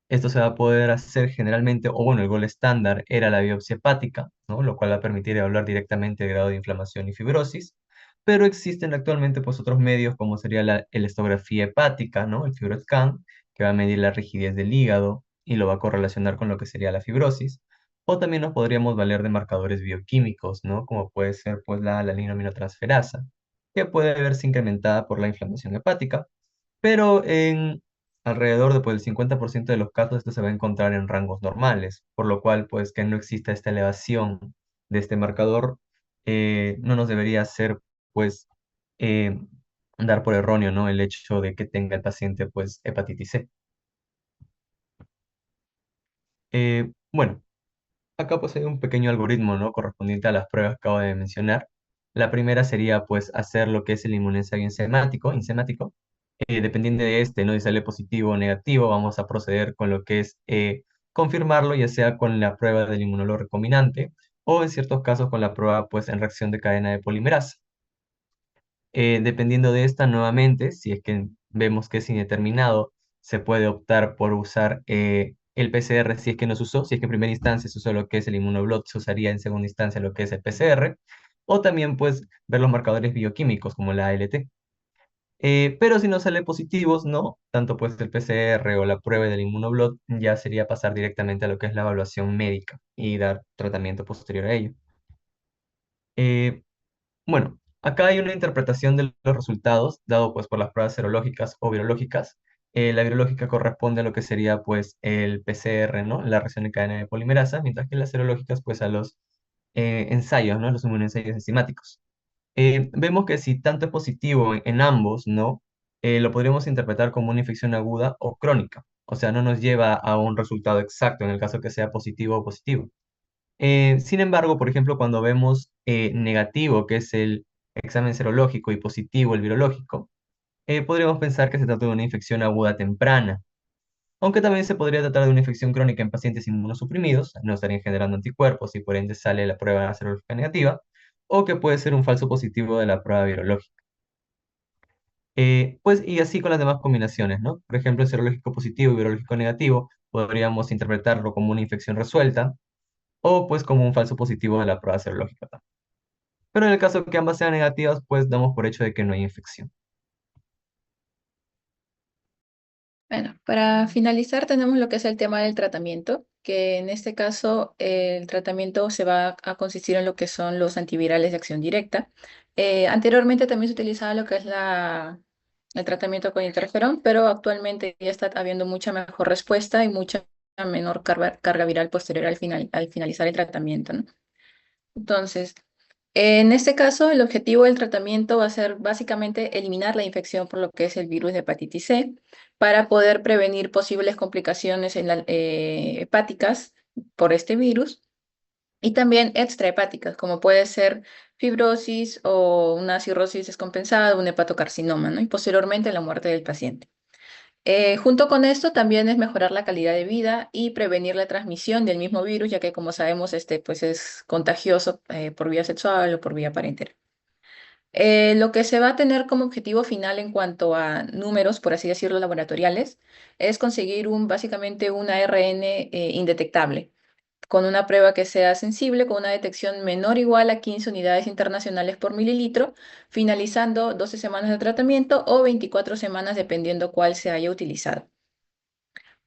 Esto se va a poder hacer generalmente, o bueno, el gol estándar era la biopsia hepática, ¿no? Lo cual va a permitir evaluar directamente el grado de inflamación y fibrosis, pero existen actualmente pues otros medios como sería la elastografía hepática, ¿no? El FibroScan, que va a medir la rigidez del hígado y lo va a correlacionar con lo que sería la fibrosis, o también nos podríamos valer de marcadores bioquímicos, ¿no? Como puede ser pues la alina-aminotransferasa, que puede verse incrementada por la inflamación hepática, pero en alrededor de pues, el 50% de los casos esto se va a encontrar en rangos normales, por lo cual pues que no exista esta elevación de este marcador no nos debería hacer pues eh, dar por erróneo, ¿no? el hecho de que tenga el paciente pues hepatitis C. Bueno, acá pues hay un pequeño algoritmo, ¿no? correspondiente a las pruebas que acabo de mencionar. La primera sería pues hacer lo que es el inmunensayo enzimático. Dependiendo de este, ¿no? Si sale positivo o negativo, vamos a proceder con lo que es confirmarlo, ya sea con la prueba del inmunólogo recombinante o en ciertos casos con la prueba pues en reacción de cadena de polimerasa. Dependiendo de esta, nuevamente, si es que vemos que es indeterminado, se puede optar por usar el PCR si es que no se usó, si es que en primera instancia se usó lo que es el inmunoblot, se usaría en segunda instancia lo que es el PCR, o también pues ver los marcadores bioquímicos como la ALT. Pero si no sale positivos, no, tanto pues el PCR o la prueba del inmunoblot ya sería pasar directamente a lo que es la evaluación médica y dar tratamiento posterior a ello. Eh, bueno, acá hay una interpretación de los resultados dado pues por las pruebas serológicas o virológicas. La virológica corresponde a lo que sería pues el PCR, ¿no? La reacción en cadena de polimerasa, mientras que las serológicas pues a los ensayos, ¿no? Los inmunoensayos enzimáticos. Vemos que si tanto es positivo en ambos, ¿no? Lo podríamos interpretar como una infección aguda o crónica. O sea, no nos lleva a un resultado exacto en el caso que sea positivo o positivo. Sin embargo, por ejemplo, cuando vemos negativo, que es el examen serológico, y positivo, el virológico, podríamos pensar que se trata de una infección aguda temprana, aunque también se podría tratar de una infección crónica en pacientes inmunosuprimidos, no estarían generando anticuerpos y por ende sale la prueba serológica negativa, o que puede ser un falso positivo de la prueba virológica. Pues y así con las demás combinaciones, ¿no? Por ejemplo, el serológico positivo y virológico negativo podríamos interpretarlo como una infección resuelta o pues como un falso positivo de la prueba serológica también. Pero en el caso que ambas sean negativas, pues damos por hecho de que no hay infección. Bueno, para finalizar tenemos lo que es el tema del tratamiento, que en este caso el tratamiento se va a consistir en lo que son los antivirales de acción directa. Anteriormente también se utilizaba lo que es el tratamiento con interferón, pero actualmente ya está habiendo mucha mejor respuesta y mucha menor carga viral posterior al finalizar el tratamiento, ¿no? Entonces, en este caso, el objetivo del tratamiento va a ser básicamente eliminar la infección por lo que es el virus de hepatitis C para poder prevenir posibles complicaciones hepáticas por este virus y también extrahepáticas, como puede ser fibrosis o una cirrosis descompensada, un hepatocarcinoma, ¿no? Y posteriormente la muerte del paciente. Junto con esto también es mejorar la calidad de vida y prevenir la transmisión del mismo virus, ya que como sabemos, este pues es contagioso por vía sexual o por vía parenteral. Lo que se va a tener como objetivo final en cuanto a números, por así decirlo, laboratoriales, es conseguir básicamente un ARN indetectable, con una prueba que sea sensible, con una detección menor o igual a 15 unidades internacionales por mililitro, finalizando 12 semanas de tratamiento o 24 semanas, dependiendo cuál se haya utilizado.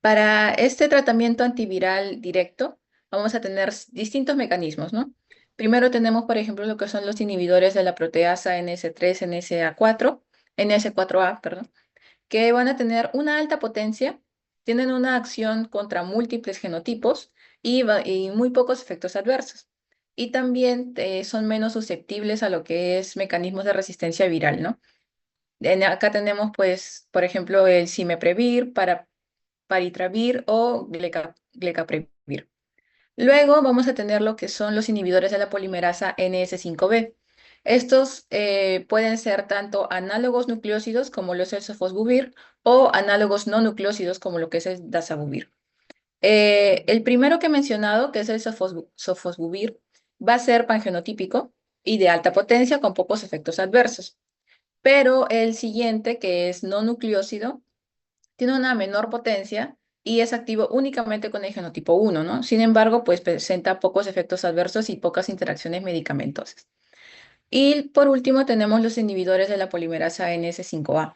Para este tratamiento antiviral directo, vamos a tener distintos mecanismos, ¿no? Primero tenemos, por ejemplo, lo que son los inhibidores de la proteasa NS3, NS4A, perdón, que van a tener una alta potencia, tienen una acción contra múltiples genotipos y muy pocos efectos adversos. Y también son menos susceptibles a lo que es mecanismos de resistencia viral, ¿no? Acá tenemos, pues, por ejemplo, el cimeprevir, paritravir o glecaprevir. Luego vamos a tener lo que son los inhibidores de la polimerasa NS5B. Estos pueden ser tanto análogos nucleósidos como lo es el sofosbuvir o análogos no nucleósidos como lo que es el dazabuvir. El primero que he mencionado, que es el sofosbuvir, va a ser pangenotípico y de alta potencia con pocos efectos adversos. Pero el siguiente, que es no nucleósido, tiene una menor potencia y es activo únicamente con el genotipo 1, ¿no? Sin embargo, pues presenta pocos efectos adversos y pocas interacciones medicamentosas. Y por último tenemos los inhibidores de la polimerasa NS5A.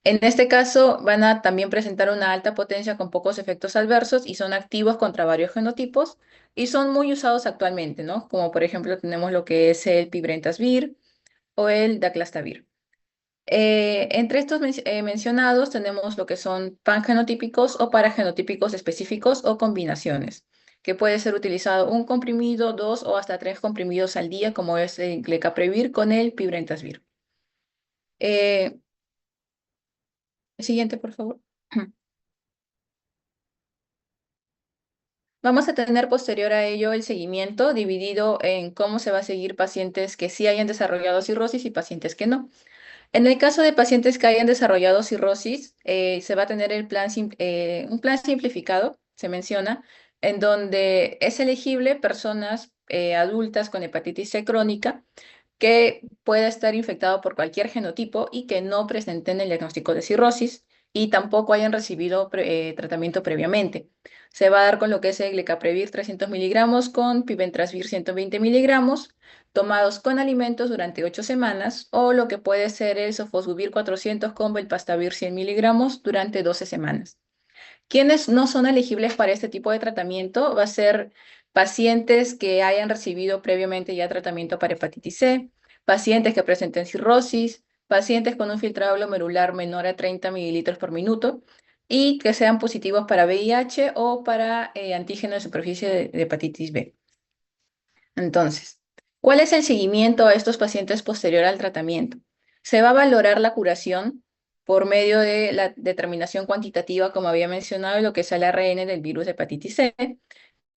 En este caso van a también presentar una alta potencia con pocos efectos adversos y son activos contra varios genotipos y son muy usados actualmente, ¿no? Como por ejemplo tenemos lo que es el pibrentasvir o el daclastavir. Entre estos mencionados tenemos lo que son pangenotípicos o paragenotípicos específicos o combinaciones, que puede ser utilizado un comprimido, 2 o hasta 3 comprimidos al día, como es el glecaprevir con el pibrentasvir. Eh, Siguiente, por favor. Vamos a tener posterior a ello el seguimiento dividido en cómo se va a seguir pacientes que sí hayan desarrollado cirrosis y pacientes que no. En el caso de pacientes que hayan desarrollado cirrosis, se va a tener un plan simplificado, se menciona, en donde es elegible personas adultas con hepatitis C crónica que pueda estar infectado por cualquier genotipo y que no presenten el diagnóstico de cirrosis y tampoco hayan recibido tratamiento previamente. Se va a dar con lo que es el glecaprevir 300 miligramos con pibentrasvir 120 miligramos tomados con alimentos durante 8 semanas, o lo que puede ser el sofosbuvir 400 con belpastavir 100 miligramos durante 12 semanas. ¿Quiénes no son elegibles para este tipo de tratamiento? Va a ser pacientes que hayan recibido previamente ya tratamiento para hepatitis C, pacientes que presenten cirrosis, pacientes con un filtrado glomerular menor a 30 mililitros por minuto y que sean positivos para VIH o para antígeno de superficie de hepatitis B. Entonces, ¿cuál es el seguimiento a estos pacientes posterior al tratamiento? Se va a valorar la curación por medio de la determinación cuantitativa, como había mencionado, de lo que es el ARN del virus de hepatitis C,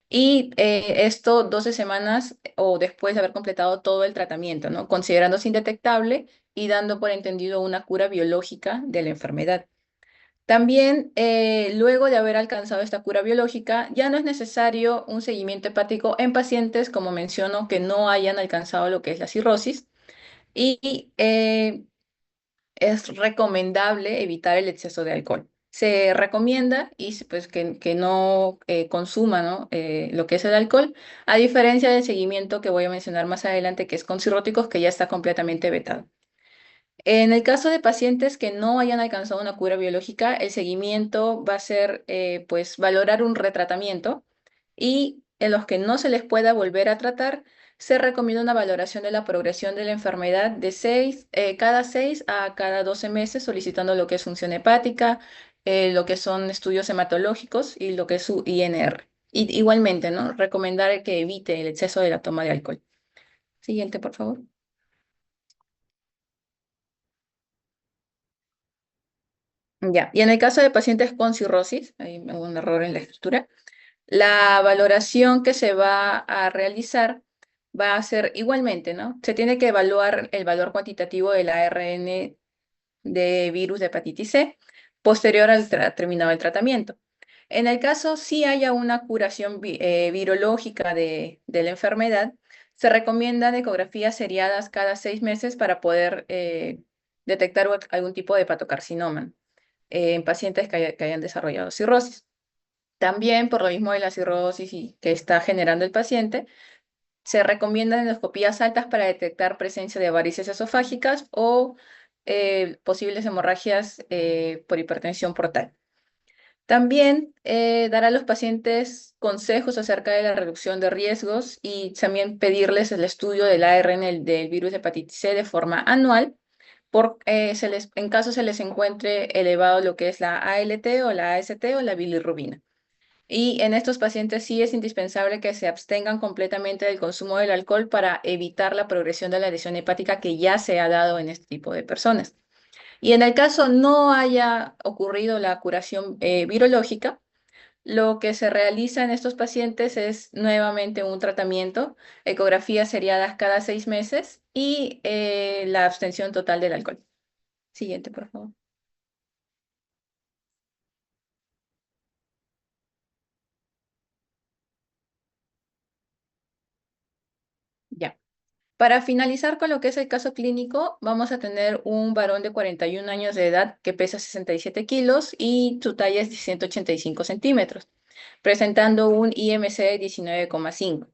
y esto 12 semanas o después de haber completado todo el tratamiento, ¿no? Considerándose indetectable y dando por entendido una cura biológica de la enfermedad. También, luego de haber alcanzado esta cura biológica, ya no es necesario un seguimiento hepático en pacientes, como menciono, que no hayan alcanzado lo que es la cirrosis. Y es recomendable evitar el exceso de alcohol. Se recomienda pues, que no consuma, ¿no? Lo que es el alcohol, a diferencia del seguimiento que voy a mencionar más adelante, que es con cirróticos, que ya está completamente vetado. En el caso de pacientes que no hayan alcanzado una cura biológica, el seguimiento va a ser pues valorar un retratamiento y en los que no se les pueda volver a tratar, se recomienda una valoración de la progresión de la enfermedad de cada 6 a cada 12 meses, solicitando lo que es función hepática, lo que son estudios hematológicos y lo que es su INR. Y, igualmente, ¿no? Recomendar que evite el exceso de la toma de alcohol. Siguiente, por favor. Ya, y en el caso de pacientes con cirrosis, hay un error en la escritura, la valoración que se va a realizar va a ser igualmente, ¿no? Se tiene que evaluar el valor cuantitativo del ARN de virus de hepatitis C posterior al terminado el tratamiento. En el caso si haya una curación virológica de la enfermedad, se recomiendan ecografías seriadas cada 6 meses para poder detectar algún tipo de hepatocarcinoma en pacientes que hayan desarrollado cirrosis. También, por lo mismo de la cirrosis que está generando el paciente, se recomiendan endoscopías altas para detectar presencia de varices esofágicas o posibles hemorragias por hipertensión portal. También dar a los pacientes consejos acerca de la reducción de riesgos y también pedirles el estudio del ARN del virus de hepatitis C de forma anual en caso se les encuentre elevado lo que es la ALT o la AST o la bilirrubina. Y en estos pacientes sí es indispensable que se abstengan completamente del consumo del alcohol para evitar la progresión de la lesión hepática que ya se ha dado en este tipo de personas. Y en el caso no haya ocurrido la curación virológica, lo que se realiza en estos pacientes es nuevamente un tratamiento, ecografías seriadas cada 6 meses y la abstención total del alcohol. Siguiente, por favor. Ya. Para finalizar con lo que es el caso clínico, vamos a tener un varón de 41 años de edad que pesa 67 kilos y su talla es de 185 centímetros, presentando un IMC de 19,5.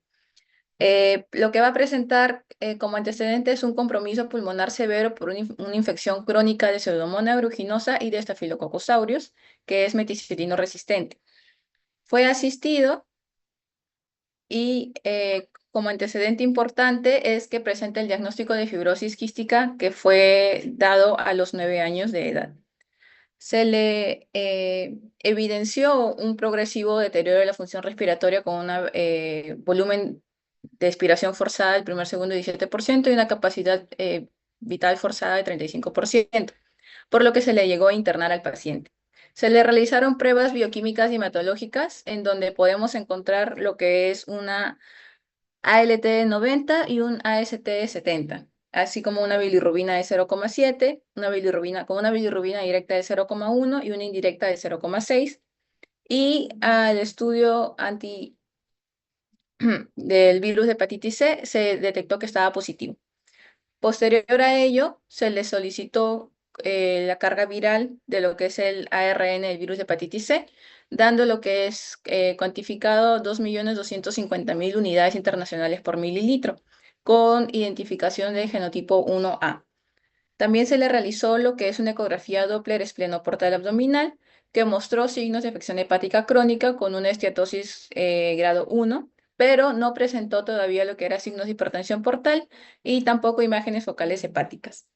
Lo que va a presentar como antecedente es un compromiso pulmonar severo por una infección crónica de Pseudomonas aeruginosa y de Staphylococcus aureus, que es meticilino resistente. Fue asistido y como antecedente importante es que presenta el diagnóstico de fibrosis quística que fue dado a los 9 años de edad. Se le evidenció un progresivo deterioro de la función respiratoria con un volumen de expiración forzada del primer segundo de 17% y una capacidad vital forzada de 35%, por lo que se le llegó a internar al paciente. Se le realizaron pruebas bioquímicas y hematológicas en donde podemos encontrar lo que es una ALT de 90 y un AST de 70, así como una bilirrubina de 0,7, una bilirrubina directa de 0,1 y una indirecta de 0,6, y al estudio del virus de hepatitis C se detectó que estaba positivo. Posterior a ello, se le solicitó la carga viral de lo que es el ARN del virus de hepatitis C, dando lo que es cuantificado 2.250.000 unidades internacionales por mililitro, con identificación del genotipo 1A. También se le realizó lo que es una ecografía Doppler esplenoportal abdominal, que mostró signos de afección hepática crónica con una esteatosis grado 1, pero no presentó todavía lo que era signos de hipertensión portal y tampoco imágenes focales hepáticas.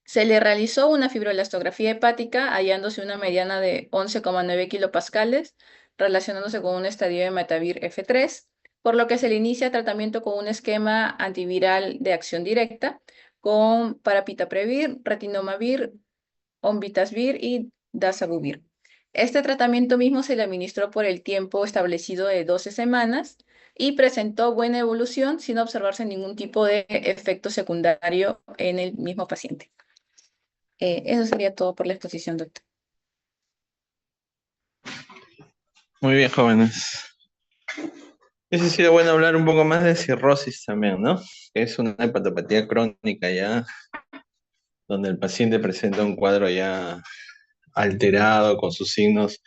Se le realizó una fibroelastografía hepática hallándose una mediana de 11,9 kilopascales, relacionándose con un estadio de Metavir F3, por lo que se le inicia tratamiento con un esquema antiviral de acción directa con parapitaprevir, retinomavir, onvitasvir y dazabuvir. Este tratamiento mismo se le administró por el tiempo establecido de 12 semanas y presentó buena evolución sin observarse ningún tipo de efecto secundario en el mismo paciente. Eso sería todo por la exposición, doctor. Muy bien, jóvenes. Hubiese sido bueno hablar un poco más de cirrosis también, ¿no? Que es una hepatopatía crónica ya, donde el paciente presenta un cuadro ya alterado con sus signos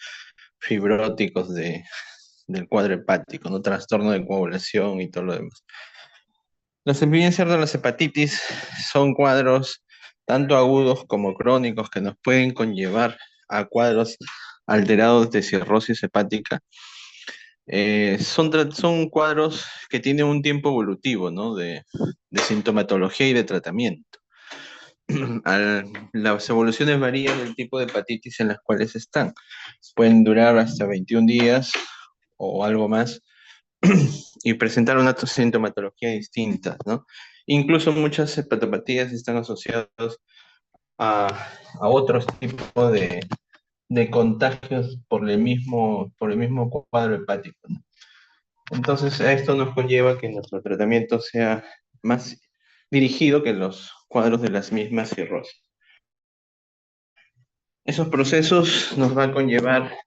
fibróticos del cuadro hepático, ¿no? Trastorno de coagulación y todo lo demás. Las evidencias de las hepatitis son cuadros tanto agudos como crónicos que nos pueden conllevar a cuadros alterados de cirrosis hepática. Son cuadros que tienen un tiempo evolutivo, ¿no? de sintomatología y de tratamiento. Las evoluciones varían del tipo de hepatitis en las cuales están. Pueden durar hasta 21 días o algo más y presentar una sintomatología distinta, ¿no? Incluso muchas hepatopatías están asociadas a, a otros tipos de contagios por el mismo cuadro hepático, ¿no? Entonces, esto nos conlleva que nuestro tratamiento sea más dirigido que los cuadros de las mismas cirrosis. Esos procesos nos van a conllevar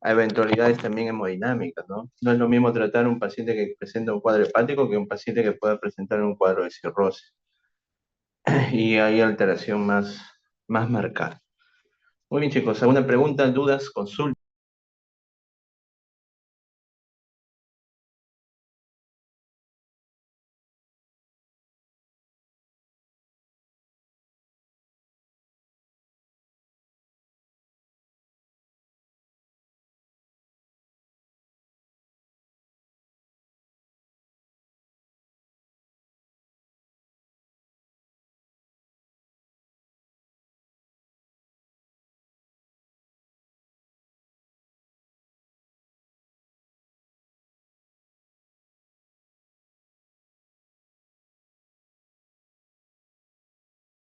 a eventualidades también hemodinámicas, ¿no? No es lo mismo tratar a un paciente que presenta un cuadro hepático que un paciente que pueda presentar un cuadro de cirrosis. Y hay alteración más marcada. Muy bien, chicos. ¿Alguna pregunta, dudas, consultas?